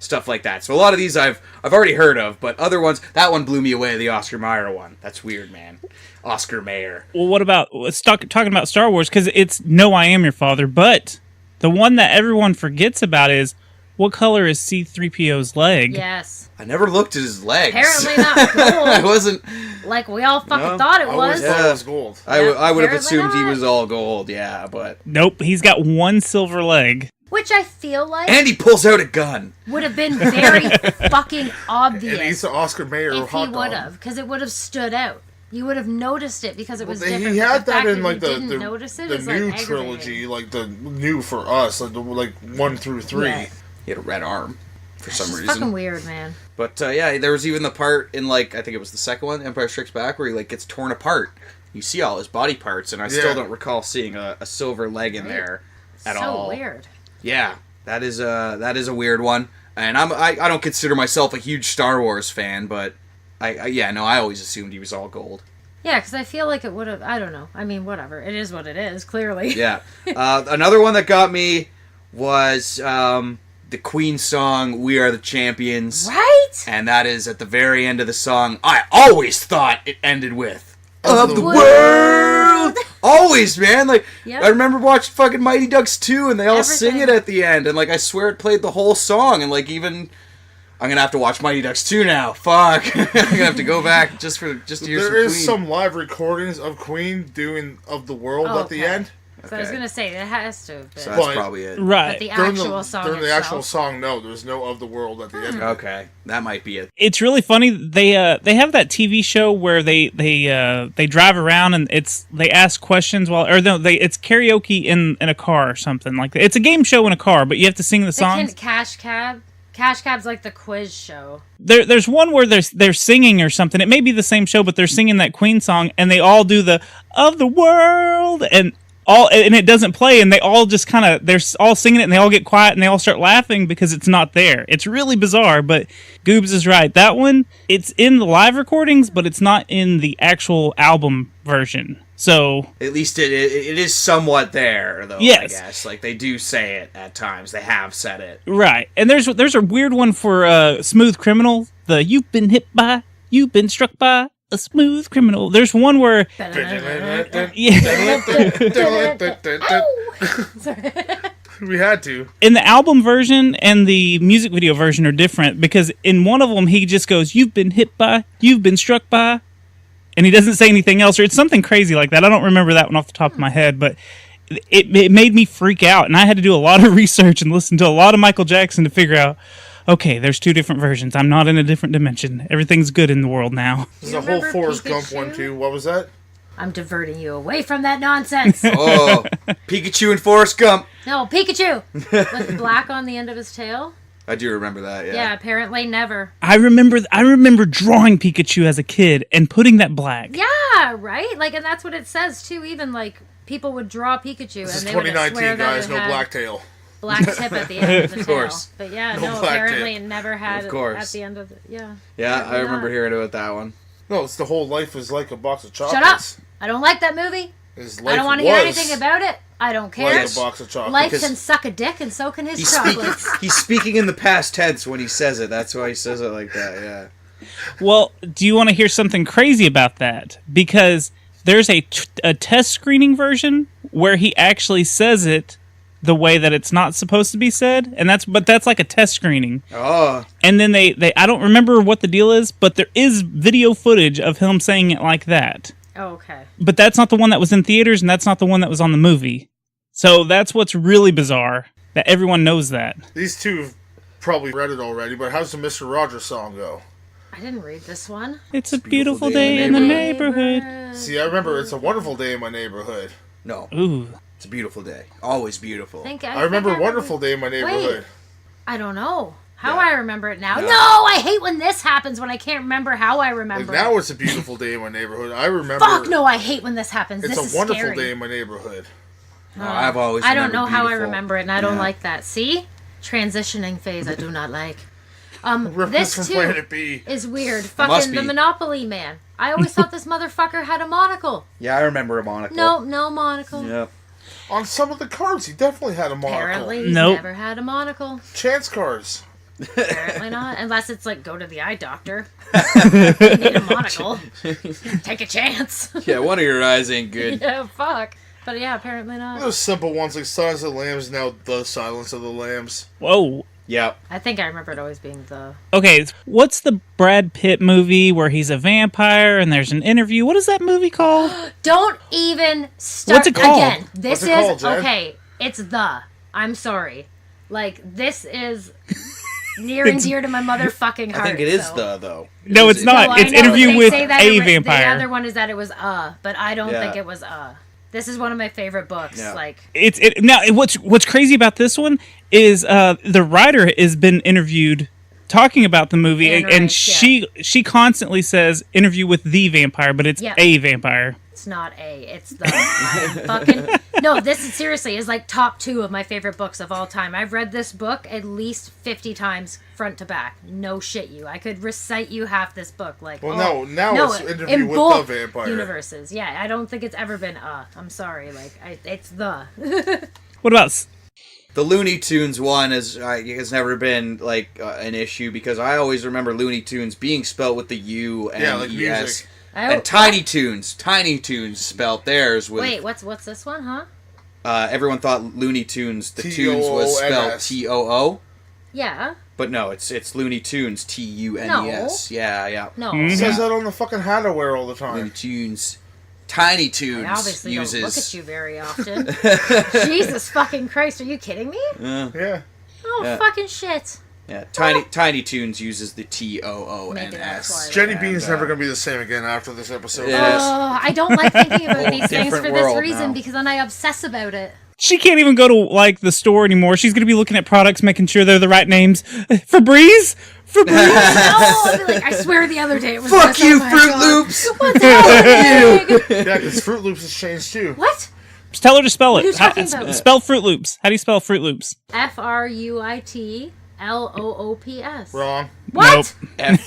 [SPEAKER 2] stuff like that. So a lot of these I've already heard of, but other ones, that one blew me away. The Oscar Mayer one. That's weird, man. Oscar Mayer.
[SPEAKER 5] Well, what about talking about Star Wars? Because it's No, I Am Your Father, but the one that everyone forgets about is what color is C-3PO's leg?
[SPEAKER 3] Yes.
[SPEAKER 2] I never looked at his legs.
[SPEAKER 3] Apparently not
[SPEAKER 2] I
[SPEAKER 3] gold.
[SPEAKER 2] wasn't.
[SPEAKER 3] Like, we all fucking
[SPEAKER 2] No,
[SPEAKER 3] thought it
[SPEAKER 4] I always
[SPEAKER 3] was.
[SPEAKER 4] thought
[SPEAKER 2] Yeah.
[SPEAKER 4] it was gold.
[SPEAKER 2] I would have
[SPEAKER 3] apparently
[SPEAKER 2] assumed he
[SPEAKER 3] not.
[SPEAKER 2] was all gold. Yeah, but
[SPEAKER 5] Nope, he's got one silver leg.
[SPEAKER 3] Which I feel like
[SPEAKER 2] and he pulls out a gun.
[SPEAKER 3] would have been very fucking
[SPEAKER 4] And
[SPEAKER 3] obvious
[SPEAKER 4] he's the Oscar Mayer
[SPEAKER 3] if he
[SPEAKER 4] hot
[SPEAKER 3] would
[SPEAKER 4] dog.
[SPEAKER 3] have, because it would have stood out. You would have noticed it because it was
[SPEAKER 4] He
[SPEAKER 3] different.
[SPEAKER 4] had
[SPEAKER 3] but the
[SPEAKER 4] that
[SPEAKER 3] fact
[SPEAKER 4] in like
[SPEAKER 3] you
[SPEAKER 4] the
[SPEAKER 3] didn't notice it
[SPEAKER 4] the
[SPEAKER 3] is,
[SPEAKER 4] new
[SPEAKER 3] like,
[SPEAKER 4] trilogy,
[SPEAKER 3] aggravating.
[SPEAKER 4] like the new for us, like 1 through 3.
[SPEAKER 3] Yeah.
[SPEAKER 2] He had a red arm for some
[SPEAKER 3] It's
[SPEAKER 2] reason.
[SPEAKER 3] fucking weird, man.
[SPEAKER 2] But yeah, there was even the part in, like, I think it was the second one, Empire Strikes Back, where he like gets torn apart. You see all his body parts, and I still
[SPEAKER 4] Yeah.
[SPEAKER 2] don't recall seeing a silver leg in there at
[SPEAKER 3] so
[SPEAKER 2] all.
[SPEAKER 3] weird.
[SPEAKER 2] Yeah, that is a weird one. And I don't consider myself a huge Star Wars fan, but I always assumed he was all gold.
[SPEAKER 3] Yeah, because I feel like it would have. I don't know. I mean, whatever. It is what it is. Clearly.
[SPEAKER 2] Yeah. Another one that got me was the Queen song "We Are the Champions."
[SPEAKER 3] Right?
[SPEAKER 2] And that is at the very end of the song. I always thought it ended with "Of the
[SPEAKER 3] world."
[SPEAKER 2] world." Always, man. Like,
[SPEAKER 3] Yep.
[SPEAKER 2] I remember watching fucking Mighty Ducks 2, and they all sing it
[SPEAKER 3] Everything.
[SPEAKER 2] at the end. And like, I swear it played the whole song. And like, even I'm gonna have to watch Mighty Ducks 2 now. Fuck. I'm gonna have to go back just to hear some
[SPEAKER 4] There is
[SPEAKER 2] Queen.
[SPEAKER 4] some live recordings of Queen doing "Of the World"
[SPEAKER 3] Oh,
[SPEAKER 4] at the
[SPEAKER 3] okay.
[SPEAKER 4] end.
[SPEAKER 3] So I was
[SPEAKER 2] Okay.
[SPEAKER 3] gonna say it has to have been.
[SPEAKER 2] So that's
[SPEAKER 4] But-
[SPEAKER 2] probably it.
[SPEAKER 3] But
[SPEAKER 5] Right.
[SPEAKER 3] the
[SPEAKER 4] During
[SPEAKER 3] actual song
[SPEAKER 4] during the
[SPEAKER 3] itself.
[SPEAKER 4] actual song, no, there's no "Of the World" at the end.
[SPEAKER 2] Okay, that might be it.
[SPEAKER 5] It's really funny. They have that TV show where they drive around and they ask questions it's karaoke in a car or something like that. It's a game show in a car, but you have to sing the
[SPEAKER 3] They
[SPEAKER 5] songs.
[SPEAKER 3] can Cash Cab. Cash Cab's like the quiz show.
[SPEAKER 5] There's one where they're singing or something. It may be the same show, but they're singing that Queen song and they all do the "Of the World" and it doesn't play, and they all just they're all singing it, and they all get quiet, and they all start laughing because it's not there. It's really bizarre, but Goobs is right. That one, it's in the live recordings, but it's not in the actual album version. So
[SPEAKER 2] At least it is somewhat there, though.
[SPEAKER 5] Yes.
[SPEAKER 2] I guess like they do say it at times. They have said it.
[SPEAKER 5] right, and there's a weird one for Smooth Criminal. The "You've been hit by, you've been struck by a smooth criminal." There's one where
[SPEAKER 4] We had to.
[SPEAKER 5] in the album version and the music video version are different because in one of them he just goes, "You've been hit by, you've been struck by," and he doesn't say anything else, or it's something crazy like that. I don't remember that one off the top of my head, but it made me freak out, and I had to do a lot of research and listen to a lot of Michael Jackson to figure out, okay, there's two different versions. I'm not in a different dimension. Everything's good in the world now.
[SPEAKER 4] There's
[SPEAKER 3] You
[SPEAKER 4] a whole
[SPEAKER 3] remember
[SPEAKER 4] Forrest Gump
[SPEAKER 3] Pikachu?
[SPEAKER 4] one too. What was that?
[SPEAKER 3] I'm diverting you away from that nonsense.
[SPEAKER 2] Oh, Pikachu and Forrest Gump.
[SPEAKER 3] No, Pikachu with black on the end of his tail.
[SPEAKER 2] I do remember that, yeah.
[SPEAKER 3] Yeah, apparently never.
[SPEAKER 5] I remember drawing Pikachu as a kid and putting that black.
[SPEAKER 3] Yeah, right? Like, and that's what it says, too. Even, like, people would draw Pikachu,
[SPEAKER 4] This is
[SPEAKER 3] and they would
[SPEAKER 4] 2019,
[SPEAKER 3] swear that
[SPEAKER 4] guys.
[SPEAKER 3] it
[SPEAKER 4] No
[SPEAKER 3] had
[SPEAKER 4] black tail.
[SPEAKER 3] black tip at the end of the
[SPEAKER 2] Of course.
[SPEAKER 3] tail. But yeah,
[SPEAKER 4] No
[SPEAKER 3] no,
[SPEAKER 4] black
[SPEAKER 3] apparently
[SPEAKER 4] tip.
[SPEAKER 3] it never had
[SPEAKER 2] Of
[SPEAKER 3] it
[SPEAKER 2] course.
[SPEAKER 3] at the end of the... Yeah.
[SPEAKER 2] Yeah,
[SPEAKER 3] Apparently
[SPEAKER 2] I remember
[SPEAKER 3] not.
[SPEAKER 2] hearing about that one.
[SPEAKER 4] No, it's the whole life is like a box of chocolates.
[SPEAKER 3] Shut up! I don't like that movie.
[SPEAKER 4] His
[SPEAKER 3] I
[SPEAKER 4] life
[SPEAKER 3] don't want to hear anything about it. I don't care.
[SPEAKER 4] like a box of chocolates.
[SPEAKER 3] Life
[SPEAKER 2] because
[SPEAKER 3] can suck a dick, and so can his
[SPEAKER 2] He's
[SPEAKER 3] chocolates.
[SPEAKER 2] he's speaking in the past tense when he says it. That's why he says it like that, yeah.
[SPEAKER 5] Well, do you want to hear something crazy about that? Because there's a test screening version where he actually says it the way that it's not supposed to be said, and that's like a test screening.
[SPEAKER 2] Oh.
[SPEAKER 5] And then they I don't remember what the deal is, but there is video footage of him saying it like that.
[SPEAKER 3] Oh, okay.
[SPEAKER 5] But that's not the one that was in theaters, and that's not the one that was on the movie. So that's what's really bizarre, that everyone knows that.
[SPEAKER 4] These two have probably read it already, but how's the Mr. Rogers song go?
[SPEAKER 3] I didn't read this one.
[SPEAKER 5] It's a beautiful day in the neighborhood.
[SPEAKER 4] See, I remember It's a Wonderful Day in My Neighborhood.
[SPEAKER 2] No.
[SPEAKER 5] Ooh.
[SPEAKER 2] It's a beautiful day. Always beautiful.
[SPEAKER 4] I remember Wonderful Day in My Neighborhood.
[SPEAKER 3] I don't know how
[SPEAKER 2] Yeah.
[SPEAKER 3] I remember it now.
[SPEAKER 2] Yeah.
[SPEAKER 3] No, I hate when this happens when I can't remember how I remember
[SPEAKER 4] Like, now
[SPEAKER 3] it.
[SPEAKER 4] it's a beautiful day in my neighborhood. I remember.
[SPEAKER 3] Fuck no, I hate when this happens.
[SPEAKER 4] It's
[SPEAKER 3] This
[SPEAKER 4] a
[SPEAKER 3] is
[SPEAKER 4] wonderful
[SPEAKER 3] scary.
[SPEAKER 4] day in my neighborhood.
[SPEAKER 2] No, I've always
[SPEAKER 3] I don't know
[SPEAKER 2] remembered
[SPEAKER 3] how I
[SPEAKER 2] beautiful.
[SPEAKER 3] remember it, and I don't
[SPEAKER 2] Yeah.
[SPEAKER 3] like that. See? Transitioning phase I do not like.
[SPEAKER 4] Reference
[SPEAKER 3] This
[SPEAKER 4] from
[SPEAKER 3] too
[SPEAKER 4] Planet B.
[SPEAKER 3] is weird.
[SPEAKER 2] must
[SPEAKER 3] Fucking the
[SPEAKER 2] be.
[SPEAKER 3] Monopoly man. I always thought this motherfucker had a monocle.
[SPEAKER 2] Yeah, I remember a monocle.
[SPEAKER 3] No monocle.
[SPEAKER 2] Yeah.
[SPEAKER 4] On some of the cards, he definitely had a monocle.
[SPEAKER 3] Apparently, he's
[SPEAKER 5] Nope.
[SPEAKER 3] never had a monocle.
[SPEAKER 4] Chance cards.
[SPEAKER 3] Apparently not. Unless it's like, go to the eye doctor. You need a monocle. Take a chance.
[SPEAKER 2] Yeah, one of your eyes ain't good.
[SPEAKER 3] Yeah, fuck. But yeah, apparently not.
[SPEAKER 4] Those simple ones like Silence of the Lambs, now The Silence of the Lambs.
[SPEAKER 5] Whoa.
[SPEAKER 2] Yeah.
[SPEAKER 3] I think I remember it always being the...
[SPEAKER 5] Okay, what's the Brad Pitt movie where he's a vampire and there's an interview? What is that movie called?
[SPEAKER 3] Don't even start
[SPEAKER 5] What's it called?
[SPEAKER 3] again. This
[SPEAKER 4] What's it
[SPEAKER 3] is
[SPEAKER 4] called, Jen?
[SPEAKER 3] okay. It's the. I'm sorry. Like this is near and dear to my motherfucking heart.
[SPEAKER 2] I think it is
[SPEAKER 3] so.
[SPEAKER 2] though.
[SPEAKER 5] No, it's not.
[SPEAKER 3] No, I
[SPEAKER 5] It's
[SPEAKER 3] know,
[SPEAKER 5] interview
[SPEAKER 3] they
[SPEAKER 5] with
[SPEAKER 3] say that
[SPEAKER 5] a
[SPEAKER 3] The
[SPEAKER 5] vampire.
[SPEAKER 3] other one is that it was but I don't
[SPEAKER 2] Yeah.
[SPEAKER 3] think it was This is one of my favorite books.
[SPEAKER 2] Yeah.
[SPEAKER 3] Like
[SPEAKER 5] What's crazy about this one is the writer has been interviewed talking about the movie,
[SPEAKER 3] And
[SPEAKER 5] and
[SPEAKER 3] right,
[SPEAKER 5] she constantly says interview with the vampire, but it's
[SPEAKER 3] Yeah.
[SPEAKER 5] a vampire.
[SPEAKER 3] it's not it's the I'm fucking no. This is seriously is like top 2 of my favorite books of all time. I've read this book at least 50 times front to back. No shit, you. I could recite you half this book. Like
[SPEAKER 4] Well, now
[SPEAKER 3] no,
[SPEAKER 4] it's interview
[SPEAKER 3] in
[SPEAKER 4] with
[SPEAKER 3] both
[SPEAKER 4] the vampire.
[SPEAKER 3] universes. Yeah, I don't think it's ever been I'm sorry. Like it's the.
[SPEAKER 5] What about
[SPEAKER 2] The Looney Tunes one has never been like an issue because I always remember Looney Tunes being spelled with the U and
[SPEAKER 4] Yeah, like
[SPEAKER 2] ES.
[SPEAKER 4] music.
[SPEAKER 2] And Tiny Toons spelled theirs with.
[SPEAKER 3] Wait, what's this one, huh?
[SPEAKER 2] Everyone thought Looney Tunes, the Tunes was spelled
[SPEAKER 4] T-O-O-N-S.
[SPEAKER 2] T-O-O,
[SPEAKER 3] Yeah.
[SPEAKER 2] but no, it's Looney Tunes, T-U-N-E-S. Yeah.
[SPEAKER 3] No.
[SPEAKER 4] It says that on the fucking hat I wear all the
[SPEAKER 2] Looney
[SPEAKER 4] time.
[SPEAKER 2] Tunes. Tiny Toons
[SPEAKER 3] I obviously
[SPEAKER 2] uses.
[SPEAKER 3] don't look at you very often. Jesus fucking Christ, are you kidding me?
[SPEAKER 4] Yeah.
[SPEAKER 3] Oh,
[SPEAKER 2] Yeah.
[SPEAKER 3] fucking shit.
[SPEAKER 2] Yeah, Tiny Toons uses the
[SPEAKER 3] Maybe that's why.
[SPEAKER 2] T-O-O-N-S.
[SPEAKER 4] Jenny Bean's never going to be the same again after this episode.
[SPEAKER 2] Yeah.
[SPEAKER 3] Oh, I don't like thinking about
[SPEAKER 2] Whole
[SPEAKER 3] these things
[SPEAKER 2] different
[SPEAKER 3] for this
[SPEAKER 2] world
[SPEAKER 3] reason
[SPEAKER 2] now.
[SPEAKER 3] because then I obsess about it.
[SPEAKER 5] she can't even go to like the store anymore. She's going to be looking at products, making sure they're the right names. Febreze.
[SPEAKER 3] No, I'll be like, I swear the other day it was
[SPEAKER 2] Fuck
[SPEAKER 3] this.
[SPEAKER 2] you,
[SPEAKER 3] Oh my
[SPEAKER 2] Fruit
[SPEAKER 3] God.
[SPEAKER 2] Loops!
[SPEAKER 3] What's happening?
[SPEAKER 4] Yeah, because Fruit Loops has changed too.
[SPEAKER 3] What?
[SPEAKER 5] Just tell her to spell it.
[SPEAKER 3] What are you talking about?
[SPEAKER 5] Spell Fruit Loops. How do you spell Fruit Loops?
[SPEAKER 3] Fruitloops.
[SPEAKER 4] Wrong.
[SPEAKER 3] What?
[SPEAKER 5] Nope.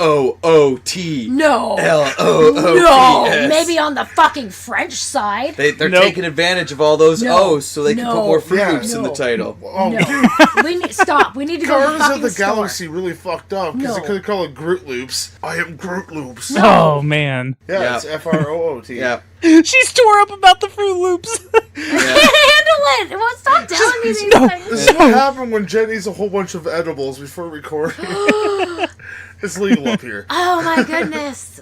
[SPEAKER 2] F-R-O-O-T.
[SPEAKER 3] No.
[SPEAKER 2] L-O-O-P-S.
[SPEAKER 3] No. Maybe on the fucking French side.
[SPEAKER 2] They're
[SPEAKER 5] Nope.
[SPEAKER 2] taking advantage of all those
[SPEAKER 3] No.
[SPEAKER 2] O's so they can put
[SPEAKER 3] No.
[SPEAKER 2] more Fruit
[SPEAKER 4] Yeah.
[SPEAKER 2] Loops in the
[SPEAKER 3] No.
[SPEAKER 2] title.
[SPEAKER 4] Oh,
[SPEAKER 3] No.
[SPEAKER 4] dude.
[SPEAKER 3] We need stop. We need to go to the
[SPEAKER 4] Guardians of
[SPEAKER 3] fucking
[SPEAKER 4] the
[SPEAKER 3] store.
[SPEAKER 4] Galaxy really fucked up because
[SPEAKER 3] No.
[SPEAKER 4] they could have called it Groot Loops. I am Groot Loops.
[SPEAKER 5] Oh, man.
[SPEAKER 4] Yeah,
[SPEAKER 2] Yeah.
[SPEAKER 4] it's F-R-O-O-T.
[SPEAKER 2] Yeah.
[SPEAKER 5] She's tore up about the Fruit Loops.
[SPEAKER 3] Handle it. Well, stop telling me these
[SPEAKER 5] no.
[SPEAKER 3] things.
[SPEAKER 4] This is what happened when Jen eats a whole bunch of edibles before recording. It's legal up here.
[SPEAKER 3] Oh my goodness.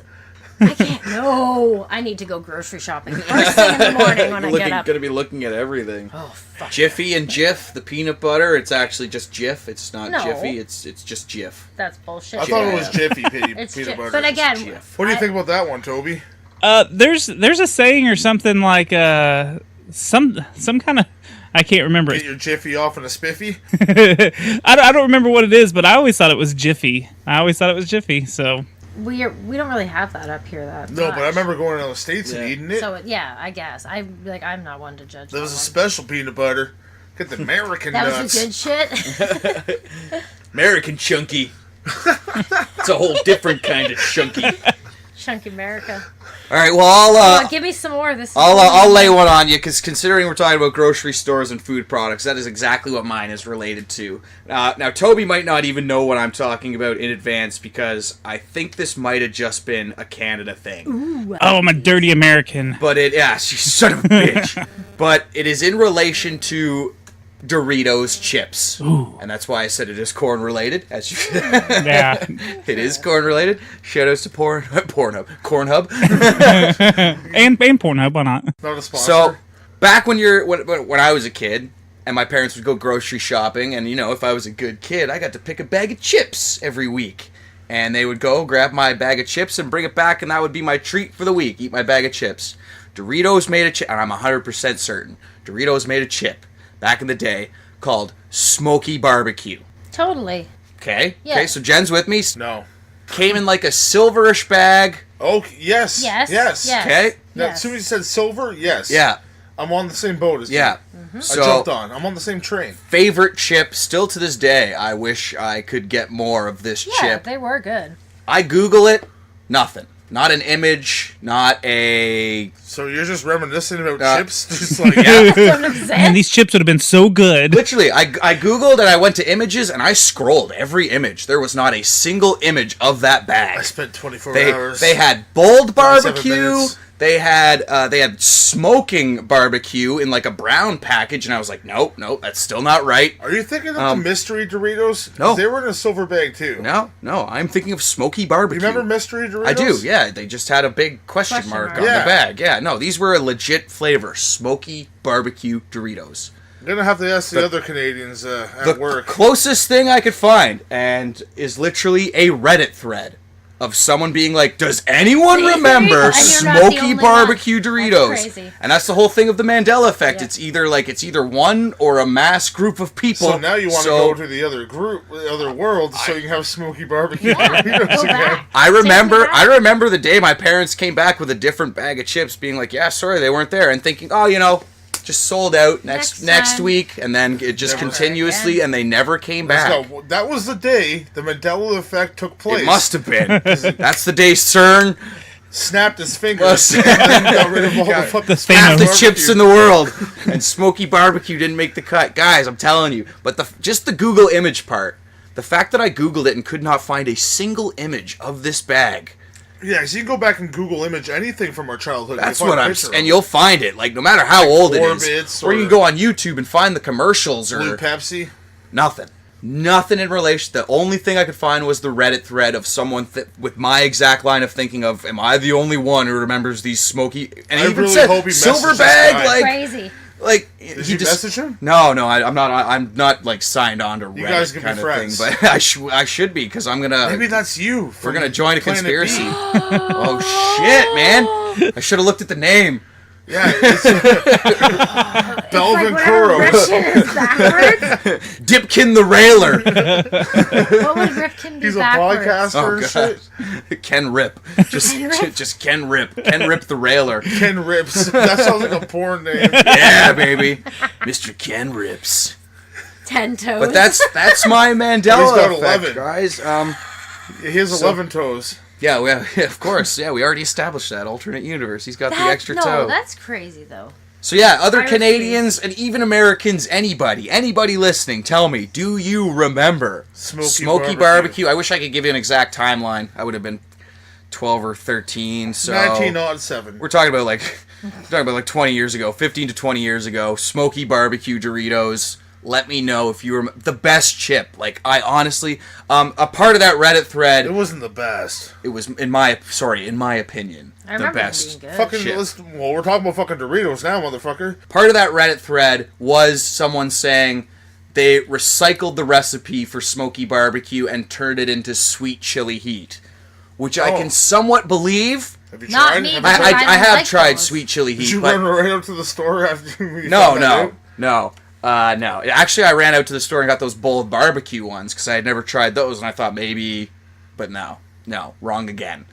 [SPEAKER 3] I can't. No. I need to go grocery shopping first thing in the morning when I get up.
[SPEAKER 2] Gonna be looking at everything.
[SPEAKER 3] Oh fuck.
[SPEAKER 2] Jiffy and Jif, the peanut butter, it's actually just Jif. It's not
[SPEAKER 3] No.
[SPEAKER 2] Jiffy, it's just Jif.
[SPEAKER 3] That's bullshit.
[SPEAKER 4] I thought it was Jiffy
[SPEAKER 3] It's
[SPEAKER 4] peanut
[SPEAKER 3] just,
[SPEAKER 4] butter.
[SPEAKER 3] but again,
[SPEAKER 2] Jif.
[SPEAKER 4] What do you think about that one, Toby?
[SPEAKER 5] There's a saying or something like some kind of I can't remember
[SPEAKER 4] Get
[SPEAKER 5] it.
[SPEAKER 4] your jiffy off in a spiffy.
[SPEAKER 5] I don't remember what it is, but I always thought it was Jiffy. So
[SPEAKER 3] We don't really have that up here. That
[SPEAKER 4] No,
[SPEAKER 3] much.
[SPEAKER 4] but I remember going to the States and eating it.
[SPEAKER 3] So yeah, I guess I'm not one to judge.
[SPEAKER 4] There was a
[SPEAKER 3] that one.
[SPEAKER 4] special peanut butter. Get the American
[SPEAKER 3] That
[SPEAKER 4] nuts.
[SPEAKER 3] was the good shit.
[SPEAKER 2] American chunky. It's a whole different kind of chunky.
[SPEAKER 3] Chunky America.
[SPEAKER 2] All right, well,
[SPEAKER 3] Give me some more of this.
[SPEAKER 2] I'll lay one on you, because considering we're talking about grocery stores and food products, that is exactly what mine is related to. Now, Toby might not even know what I'm talking about in advance, because I think this might have just been a Canada thing.
[SPEAKER 3] Ooh.
[SPEAKER 5] oh, I'm a dirty American.
[SPEAKER 2] But you son of a bitch. But it is in relation to Doritos chips.
[SPEAKER 5] Ooh.
[SPEAKER 2] And that's why I said it is corn related. As you
[SPEAKER 5] Yeah.
[SPEAKER 2] It is corn related. Shout outs to Pornhub. Cornhub.
[SPEAKER 5] and Pornhub, why not?
[SPEAKER 4] Not a sponsor.
[SPEAKER 2] So, back when I was a kid, and my parents would go grocery shopping, and if I was a good kid, I got to pick a bag of chips every week. And they would go grab my bag of chips and bring it back, and that would be my treat for the week. Eat my bag of chips. Doritos made a chip, and I'm 100% certain. Doritos made a chip back in the day called Smoky Barbecue.
[SPEAKER 3] Totally.
[SPEAKER 2] Okay?
[SPEAKER 3] Yeah.
[SPEAKER 2] Okay, so Jen's with me.
[SPEAKER 4] No.
[SPEAKER 2] Came in like a silverish bag.
[SPEAKER 4] Oh, yes.
[SPEAKER 3] Yes.
[SPEAKER 4] Yes.
[SPEAKER 3] Yes.
[SPEAKER 2] Okay?
[SPEAKER 4] Now,
[SPEAKER 3] Yes.
[SPEAKER 4] as soon as you said silver, yes.
[SPEAKER 2] Yeah.
[SPEAKER 4] I'm on the same boat as
[SPEAKER 2] Yeah.
[SPEAKER 3] Mm-hmm.
[SPEAKER 4] you.
[SPEAKER 2] So,
[SPEAKER 4] I jumped on. I'm on the same train.
[SPEAKER 2] favorite chip, still to this day. I wish I could get more of this
[SPEAKER 3] Yeah,
[SPEAKER 2] chip.
[SPEAKER 3] they were good.
[SPEAKER 2] I Google it, nothing. Not an image, not a...
[SPEAKER 4] So you're just reminiscing about chips? Just like,
[SPEAKER 3] That's what I'm saying.
[SPEAKER 5] And these chips would have been so good.
[SPEAKER 2] Literally, I Googled and I went to images and I scrolled every image. There was not a single image of that
[SPEAKER 4] I
[SPEAKER 2] bag.
[SPEAKER 4] spent 24 hours.
[SPEAKER 2] They had bold
[SPEAKER 4] 27
[SPEAKER 2] barbecue.
[SPEAKER 4] minutes.
[SPEAKER 2] They had smoking barbecue in like a brown package, and I was like, nope, that's still not right.
[SPEAKER 4] Are you thinking of the mystery Doritos?
[SPEAKER 2] No.
[SPEAKER 4] They were in a silver bag, too.
[SPEAKER 2] No, I'm thinking of smoky barbecue.
[SPEAKER 4] You remember mystery Doritos?
[SPEAKER 2] I do, yeah. They just had a big question mark on
[SPEAKER 4] Yeah.
[SPEAKER 2] the bag. Yeah, no, these were a legit flavor. Smoky barbecue Doritos.
[SPEAKER 4] I'm going to have to ask the other Canadians
[SPEAKER 2] The
[SPEAKER 4] at work.
[SPEAKER 2] closest thing I could find, and is literally a Reddit thread of someone being like, does anyone
[SPEAKER 3] See?
[SPEAKER 2] remember
[SPEAKER 3] And you're not the
[SPEAKER 2] smoky
[SPEAKER 3] only
[SPEAKER 2] barbecue
[SPEAKER 3] one.
[SPEAKER 2] Doritos?
[SPEAKER 3] That's crazy.
[SPEAKER 2] And that's the whole thing of the Mandela effect.
[SPEAKER 3] Yeah.
[SPEAKER 2] It's either one or a mass group of people.
[SPEAKER 4] So now you want to go to the other group, the other world, so you can have smoky barbecue Doritos
[SPEAKER 3] Go
[SPEAKER 4] again.
[SPEAKER 3] back.
[SPEAKER 2] I remember
[SPEAKER 3] Take me back.
[SPEAKER 2] the day my parents came back with a different bag of chips, being like, yeah, sorry, they weren't there, and thinking, just sold out next
[SPEAKER 3] time.
[SPEAKER 2] week, and then it just
[SPEAKER 4] Never
[SPEAKER 2] continuously,
[SPEAKER 3] again.
[SPEAKER 2] and they never came back.
[SPEAKER 4] No, that was the day the Mandela effect took place.
[SPEAKER 2] It must have been. That's the day CERN
[SPEAKER 4] Snapped his fingers
[SPEAKER 2] Was-
[SPEAKER 4] and then got rid of all the fucking
[SPEAKER 5] The
[SPEAKER 2] half the
[SPEAKER 5] Barbecue.
[SPEAKER 2] chips in the world, and smoky barbecue didn't make the cut. Guys, I'm telling you. But just the Google image part, the fact that I Googled it and could not find a single image of this bag.
[SPEAKER 4] Yeah, so you can go back and Google image anything from our childhood.
[SPEAKER 2] That's
[SPEAKER 4] you'll
[SPEAKER 2] what
[SPEAKER 4] find a
[SPEAKER 2] I'm
[SPEAKER 4] picture
[SPEAKER 2] and
[SPEAKER 4] of it.
[SPEAKER 2] you'll find it. Like, no matter how old it is.
[SPEAKER 4] Orbits
[SPEAKER 2] Or you
[SPEAKER 4] or-
[SPEAKER 2] can go on YouTube and find the commercials
[SPEAKER 4] Blue
[SPEAKER 2] or
[SPEAKER 4] Pepsi.
[SPEAKER 2] nothing. Nothing in relation. The only thing I could find was the Reddit thread of someone with my exact line of thinking of, am I the only one who remembers these smoky... And he
[SPEAKER 4] I
[SPEAKER 2] even
[SPEAKER 4] really
[SPEAKER 2] said,
[SPEAKER 4] hope he
[SPEAKER 2] silver
[SPEAKER 4] messaged this
[SPEAKER 2] bag,
[SPEAKER 4] guy.
[SPEAKER 2] like...
[SPEAKER 3] Crazy.
[SPEAKER 2] Like,
[SPEAKER 4] Did you message him?
[SPEAKER 2] No, I'm not. I'm not like signed on to Reddit
[SPEAKER 4] guys can be
[SPEAKER 2] kind of
[SPEAKER 4] friends.
[SPEAKER 2] thing. But I should be because I'm gonna.
[SPEAKER 4] Maybe that's you.
[SPEAKER 2] We're
[SPEAKER 4] from
[SPEAKER 2] gonna join a
[SPEAKER 4] Planet
[SPEAKER 2] conspiracy.
[SPEAKER 4] B.
[SPEAKER 2] Oh shit, man! I should have looked at the name.
[SPEAKER 4] Yeah, it's Belvin
[SPEAKER 3] Like whatever
[SPEAKER 4] Kuro.
[SPEAKER 3] Rifkin is backwards.
[SPEAKER 2] Dipkin the Railer.
[SPEAKER 3] What would Rifkin be
[SPEAKER 4] He's a
[SPEAKER 3] backwards?
[SPEAKER 4] podcaster
[SPEAKER 2] Oh
[SPEAKER 4] and
[SPEAKER 2] god.
[SPEAKER 4] shit.
[SPEAKER 2] Ken Rip. Just Ken Rip. Ken Rip the Railer.
[SPEAKER 4] Ken Rips. That sounds like a porn name.
[SPEAKER 2] Yeah, baby. Mr. Ken Rips.
[SPEAKER 3] 10 toes.
[SPEAKER 2] But that's my Mandela
[SPEAKER 4] He's got
[SPEAKER 2] effect,
[SPEAKER 4] 11.
[SPEAKER 2] guys.
[SPEAKER 4] He has 11 toes.
[SPEAKER 2] Yeah, of course. Yeah, we already established that alternate universe. He's got the extra
[SPEAKER 3] no,
[SPEAKER 2] toe.
[SPEAKER 3] that's crazy though.
[SPEAKER 2] So yeah, other
[SPEAKER 3] I refuse.
[SPEAKER 2] Canadians and even Americans, anybody listening, tell me, do you remember
[SPEAKER 4] Smoky
[SPEAKER 2] barbecue? I wish I could give you an exact timeline. I would have been 12 or 13. So
[SPEAKER 4] 1907.
[SPEAKER 2] we're talking about like 20 years ago, 15 to 20 years ago. Smoky barbecue Doritos. Let me know if you remember the best chip. Like, I honestly, a part of that Reddit thread.
[SPEAKER 4] It wasn't the best.
[SPEAKER 2] It was in my opinion,
[SPEAKER 3] I
[SPEAKER 2] the
[SPEAKER 3] remember them
[SPEAKER 2] best.
[SPEAKER 3] being good.
[SPEAKER 4] Fucking
[SPEAKER 2] Shit.
[SPEAKER 4] well, we're talking about fucking Doritos now, motherfucker.
[SPEAKER 2] Part of that Reddit thread was someone saying they recycled the recipe for smoky barbecue and turned it into sweet chili heat, which I can somewhat believe.
[SPEAKER 4] Have you
[SPEAKER 3] Not
[SPEAKER 4] tried?
[SPEAKER 3] me,
[SPEAKER 4] Have
[SPEAKER 3] but
[SPEAKER 4] you
[SPEAKER 2] I
[SPEAKER 3] I
[SPEAKER 2] have
[SPEAKER 3] like
[SPEAKER 2] tried
[SPEAKER 3] those.
[SPEAKER 2] sweet chili
[SPEAKER 4] Did
[SPEAKER 2] heat,
[SPEAKER 4] you
[SPEAKER 2] but
[SPEAKER 4] run right up to the store after you
[SPEAKER 2] no,
[SPEAKER 4] found that out?
[SPEAKER 2] No. No. Actually, I ran out to the store and got those bold barbecue ones because I had never tried those, and I thought maybe, but no, wrong again.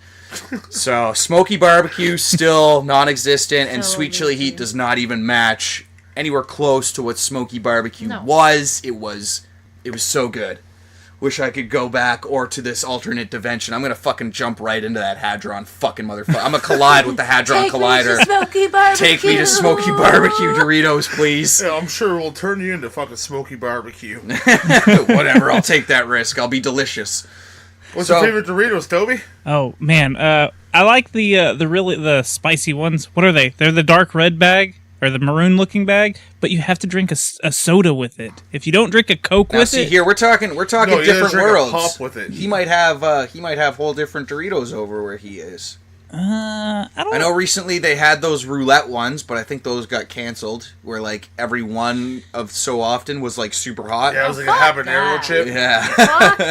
[SPEAKER 2] So smoky barbecue still non-existent, and sweet chili heat does not even match anywhere close to what smoky barbecue was. It was so good. Wish I could go back or to this alternate dimension. I'm gonna fucking jump right into that Hadron fucking motherfucker. I'm gonna collide with the Hadron Collider. Take me to smoky barbecue Doritos, please.
[SPEAKER 4] Yeah, I'm sure we'll turn you into fucking smoky barbecue.
[SPEAKER 2] Whatever, I'll take that risk. I'll be delicious.
[SPEAKER 4] What's your favorite Doritos, Toby?
[SPEAKER 5] Oh man, I like the spicy ones. What are they? They're the dark red bag or the maroon looking bag, but you have to drink a soda with it. If you don't drink a Coke with it,
[SPEAKER 2] here we're talking different worlds.
[SPEAKER 4] A pop with it.
[SPEAKER 2] He might have whole different Doritos over where he is.
[SPEAKER 5] I
[SPEAKER 2] know recently they had those roulette ones, but I think those got canceled. Where like every one of so often was like super hot.
[SPEAKER 4] Yeah, it was like a habanero chip.
[SPEAKER 2] Yeah,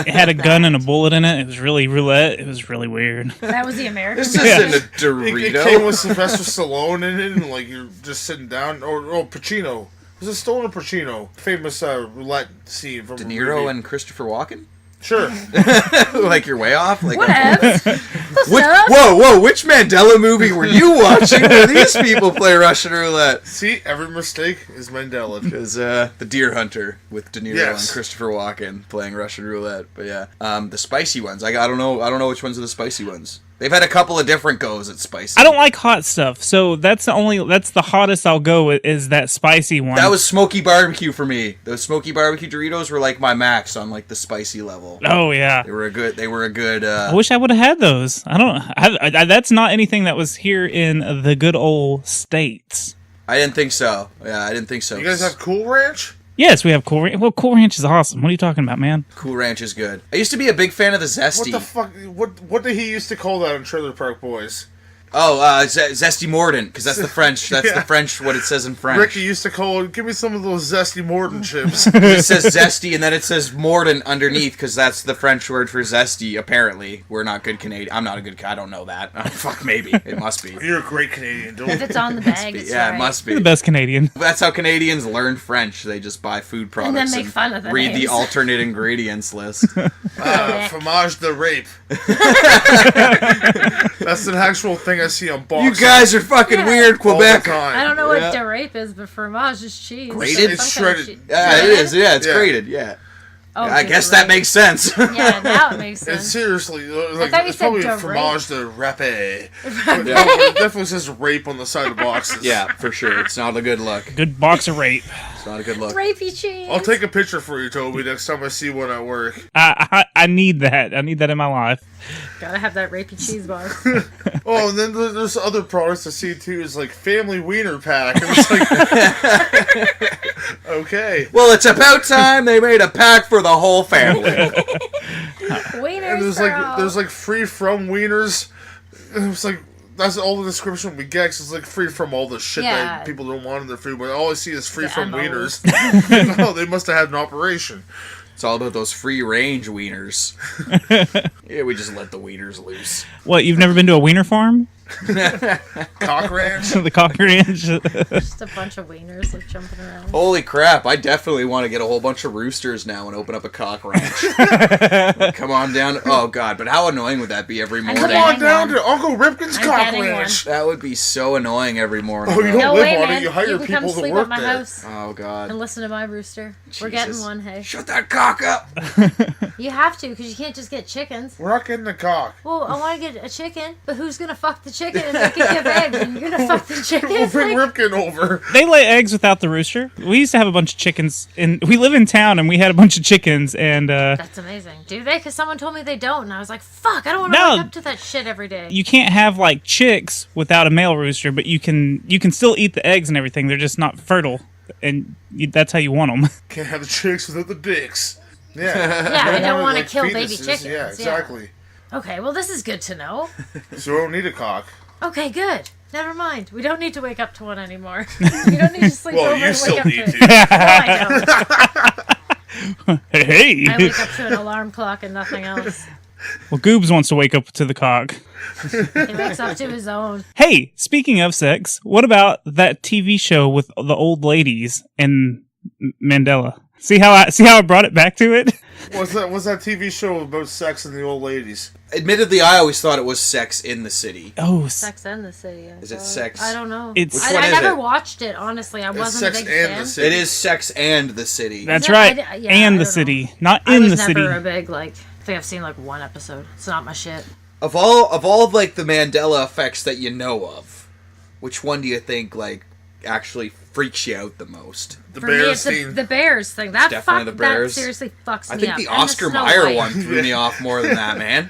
[SPEAKER 5] it had a gun and a bullet in it. It was really roulette. It was really weird.
[SPEAKER 3] That was the American.
[SPEAKER 2] This isn't a Dorito.
[SPEAKER 4] It came with Sylvester Stallone in it, and like you're just sitting down. Or Pacino. Was it Stallone or Pacino? Famous roulette scene from
[SPEAKER 2] De Niro and Christopher Walken.
[SPEAKER 4] Sure.
[SPEAKER 2] Like you're way off. Like
[SPEAKER 3] Whatevs.
[SPEAKER 2] Whoa! Which Mandela movie were you watching where these people play Russian roulette?
[SPEAKER 4] See, every mistake is Mandela.
[SPEAKER 2] Because the Deer Hunter with De Niro
[SPEAKER 4] Yes.
[SPEAKER 2] and Christopher Walken playing Russian roulette. But yeah, the spicy ones. I don't know which ones are the spicy ones. They've had a couple of different goes at spicy.
[SPEAKER 5] I don't like hot stuff, so that's the hottest I'll go with is that spicy one.
[SPEAKER 2] That was smoky barbecue for me. Those smoky barbecue Doritos were like my max on like the spicy level.
[SPEAKER 5] Oh yeah,
[SPEAKER 2] They were a good.
[SPEAKER 5] I wish I would have had those. That's not anything that was here in the good old States.
[SPEAKER 2] I didn't think so. Yeah, I didn't think so.
[SPEAKER 4] You guys have Cool Ranch?
[SPEAKER 5] Yes, we have Cool Ranch. Well, Cool Ranch is awesome. What are you talking about, man?
[SPEAKER 2] Cool Ranch is good. I used to be a big fan of the Zesty.
[SPEAKER 4] What the fuck? What did he used to call that on Trailer Park Boys?
[SPEAKER 2] Oh, Zesty Mordant, because that's the French. That's the French, what it says in French.
[SPEAKER 4] Ricky used to call it, give me some of those Zesty Mordant chips.
[SPEAKER 2] It says Zesty, and then it says Mordant underneath, because that's the French word for Zesty, apparently. We're not good Canadian. I'm not a good... I don't know that. Oh, fuck, maybe. It must be.
[SPEAKER 4] You're a great Canadian, don't
[SPEAKER 3] If
[SPEAKER 4] you?
[SPEAKER 3] it's on the bag, it's
[SPEAKER 2] Yeah,
[SPEAKER 3] right.
[SPEAKER 2] it must be.
[SPEAKER 5] You're the best Canadian.
[SPEAKER 2] That's how Canadians learn French. They just buy food products
[SPEAKER 3] then make fun of the
[SPEAKER 2] read the
[SPEAKER 3] names.
[SPEAKER 2] alternate ingredients list.
[SPEAKER 4] Fromage de rape. That's an actual thing I see on boxes.
[SPEAKER 2] You guys are fucking weird,
[SPEAKER 4] all the
[SPEAKER 2] Quebec.
[SPEAKER 4] time.
[SPEAKER 3] I don't know what
[SPEAKER 2] Yeah.
[SPEAKER 3] DeRape is, but fromage is cheese.
[SPEAKER 2] Grated?
[SPEAKER 4] It's
[SPEAKER 3] Some kind of
[SPEAKER 4] shredded.
[SPEAKER 3] cheese.
[SPEAKER 2] Yeah, it is. Yeah, it's
[SPEAKER 4] Yeah.
[SPEAKER 2] grated. Yeah.
[SPEAKER 3] Oh,
[SPEAKER 2] I
[SPEAKER 3] okay,
[SPEAKER 2] guess
[SPEAKER 3] right.
[SPEAKER 2] that makes sense.
[SPEAKER 3] Yeah, now it makes
[SPEAKER 4] And
[SPEAKER 3] sense.
[SPEAKER 4] seriously, like,
[SPEAKER 3] thought you
[SPEAKER 4] it's
[SPEAKER 3] said
[SPEAKER 4] probably
[SPEAKER 3] de
[SPEAKER 4] fromage de rape. But no, it definitely says rape on the side of boxes.
[SPEAKER 2] Yeah, for sure. It's not a good look.
[SPEAKER 5] Good box of rape.
[SPEAKER 2] It's not a good look.
[SPEAKER 3] Rapey cheese.
[SPEAKER 4] I'll take a picture for you, Toby, next time I see one at work.
[SPEAKER 5] I need that. I need that in my life.
[SPEAKER 3] Gotta have that rapey cheese bar.
[SPEAKER 4] Oh, and then there's other products I see too. Is like Family Wiener Pack. And it's like, okay.
[SPEAKER 2] Well, it's about time they made a pack for the whole family.
[SPEAKER 3] Wieners
[SPEAKER 4] And
[SPEAKER 3] for all.
[SPEAKER 4] there's like free from wieners. And it's like that's all the description we get. 'Cause it's like free from all the shit
[SPEAKER 3] Yeah.
[SPEAKER 4] that people don't want in their food. But all I see is free
[SPEAKER 3] The
[SPEAKER 4] from
[SPEAKER 3] MOs.
[SPEAKER 4] wieners. Oh, they must have had an operation.
[SPEAKER 2] It's all about those free range wieners. Yeah, we just let the wieners loose.
[SPEAKER 5] What? You've never been to a wiener farm?
[SPEAKER 4] Cock Ranch.
[SPEAKER 5] The Cock Ranch.
[SPEAKER 3] Just a bunch of wieners like jumping around.
[SPEAKER 2] Holy crap, I definitely want to get a whole bunch of roosters now and open up a cock ranch. Come on down. Oh, God, but how annoying would that be every morning?
[SPEAKER 4] Come on down to Uncle Ripken's
[SPEAKER 3] I'm
[SPEAKER 4] Cock
[SPEAKER 3] getting
[SPEAKER 4] Ranch.
[SPEAKER 2] That would be so annoying every morning.
[SPEAKER 4] Oh, you don't
[SPEAKER 3] No
[SPEAKER 4] live
[SPEAKER 3] way,
[SPEAKER 4] on
[SPEAKER 3] man.
[SPEAKER 4] it. You hire
[SPEAKER 3] can come
[SPEAKER 4] people to
[SPEAKER 3] sleep
[SPEAKER 4] work
[SPEAKER 3] at my
[SPEAKER 4] there.
[SPEAKER 3] house
[SPEAKER 2] Oh, God.
[SPEAKER 3] and listen to my rooster. We're getting
[SPEAKER 2] Jesus.
[SPEAKER 3] one, hey.
[SPEAKER 2] Shut that cock up!
[SPEAKER 3] You have to, because you can't just get chickens.
[SPEAKER 4] We're not getting a cock.
[SPEAKER 3] Well, I want to get a chicken, but who's gonna fuck the chicken and they can give eggs? And you're gonna fuck the chicken?
[SPEAKER 4] We'll bring
[SPEAKER 3] Like,
[SPEAKER 4] Ripken over.
[SPEAKER 5] They lay eggs without the rooster. We used to have a bunch of chickens, and we live in town, and we had a bunch of chickens, and
[SPEAKER 3] that's amazing. Do they? Because someone told me they don't, and I was like, fuck, I don't want to
[SPEAKER 5] No.
[SPEAKER 3] wake up to that shit every day.
[SPEAKER 5] you can't have like chicks without a male rooster, but you can still eat the eggs and everything. They're just not fertile, and that's how you want them.
[SPEAKER 4] Can't have the chicks without the dicks. Yeah.
[SPEAKER 3] Yeah, I don't want to
[SPEAKER 4] like
[SPEAKER 3] kill baby
[SPEAKER 4] fetuses.
[SPEAKER 3] chickens.
[SPEAKER 4] Yeah, exactly.
[SPEAKER 3] Okay, well, this is good to know.
[SPEAKER 4] So we don't need a cock.
[SPEAKER 3] Okay, good. Never mind. We don't need to wake up to one anymore. You don't need to sleep
[SPEAKER 4] Well,
[SPEAKER 3] over
[SPEAKER 4] you
[SPEAKER 3] and
[SPEAKER 4] still
[SPEAKER 3] wake up
[SPEAKER 4] need
[SPEAKER 3] to
[SPEAKER 4] to.
[SPEAKER 3] it. No, I don't.
[SPEAKER 5] Hey,
[SPEAKER 3] I wake up to an alarm clock and nothing else.
[SPEAKER 5] Well, Goobs wants to wake up to the cock.
[SPEAKER 3] He wakes up to his own.
[SPEAKER 5] Hey, speaking of sex, what about that TV show with the old ladies and Mandela? See how I brought it back to it?
[SPEAKER 4] What's that TV show about sex and the old ladies?
[SPEAKER 2] Admittedly, I always thought it was Sex in the City.
[SPEAKER 5] Oh,
[SPEAKER 3] Sex and the City.
[SPEAKER 2] Is it Sex?
[SPEAKER 3] I don't know.
[SPEAKER 5] It's-
[SPEAKER 2] Which one
[SPEAKER 3] I
[SPEAKER 2] is
[SPEAKER 3] never
[SPEAKER 2] it?
[SPEAKER 3] watched it, honestly. I wasn't
[SPEAKER 4] Sex
[SPEAKER 3] a big
[SPEAKER 4] and
[SPEAKER 3] fan.
[SPEAKER 4] the City.
[SPEAKER 2] It is Sex and the City.
[SPEAKER 5] that's
[SPEAKER 3] Is it?
[SPEAKER 5] right.
[SPEAKER 3] I
[SPEAKER 5] and
[SPEAKER 3] don't
[SPEAKER 5] the
[SPEAKER 3] know.
[SPEAKER 5] city, not
[SPEAKER 3] I
[SPEAKER 5] in
[SPEAKER 3] was
[SPEAKER 5] the city.
[SPEAKER 3] never a big, I think I've seen one episode. It's not my shit.
[SPEAKER 2] Of all of the Mandela effects that you know of, which one do you think actually freaks you out the most?
[SPEAKER 4] The
[SPEAKER 3] For me,
[SPEAKER 4] Bears
[SPEAKER 3] it's
[SPEAKER 4] scene.
[SPEAKER 3] the Bears thing. That
[SPEAKER 2] definitely the Bears.
[SPEAKER 3] That seriously fucks
[SPEAKER 2] I
[SPEAKER 3] me
[SPEAKER 2] think
[SPEAKER 3] up.
[SPEAKER 2] the
[SPEAKER 3] And
[SPEAKER 2] Oscar
[SPEAKER 3] Snow
[SPEAKER 2] Mayer
[SPEAKER 3] White.
[SPEAKER 2] one threw me off more than that, man.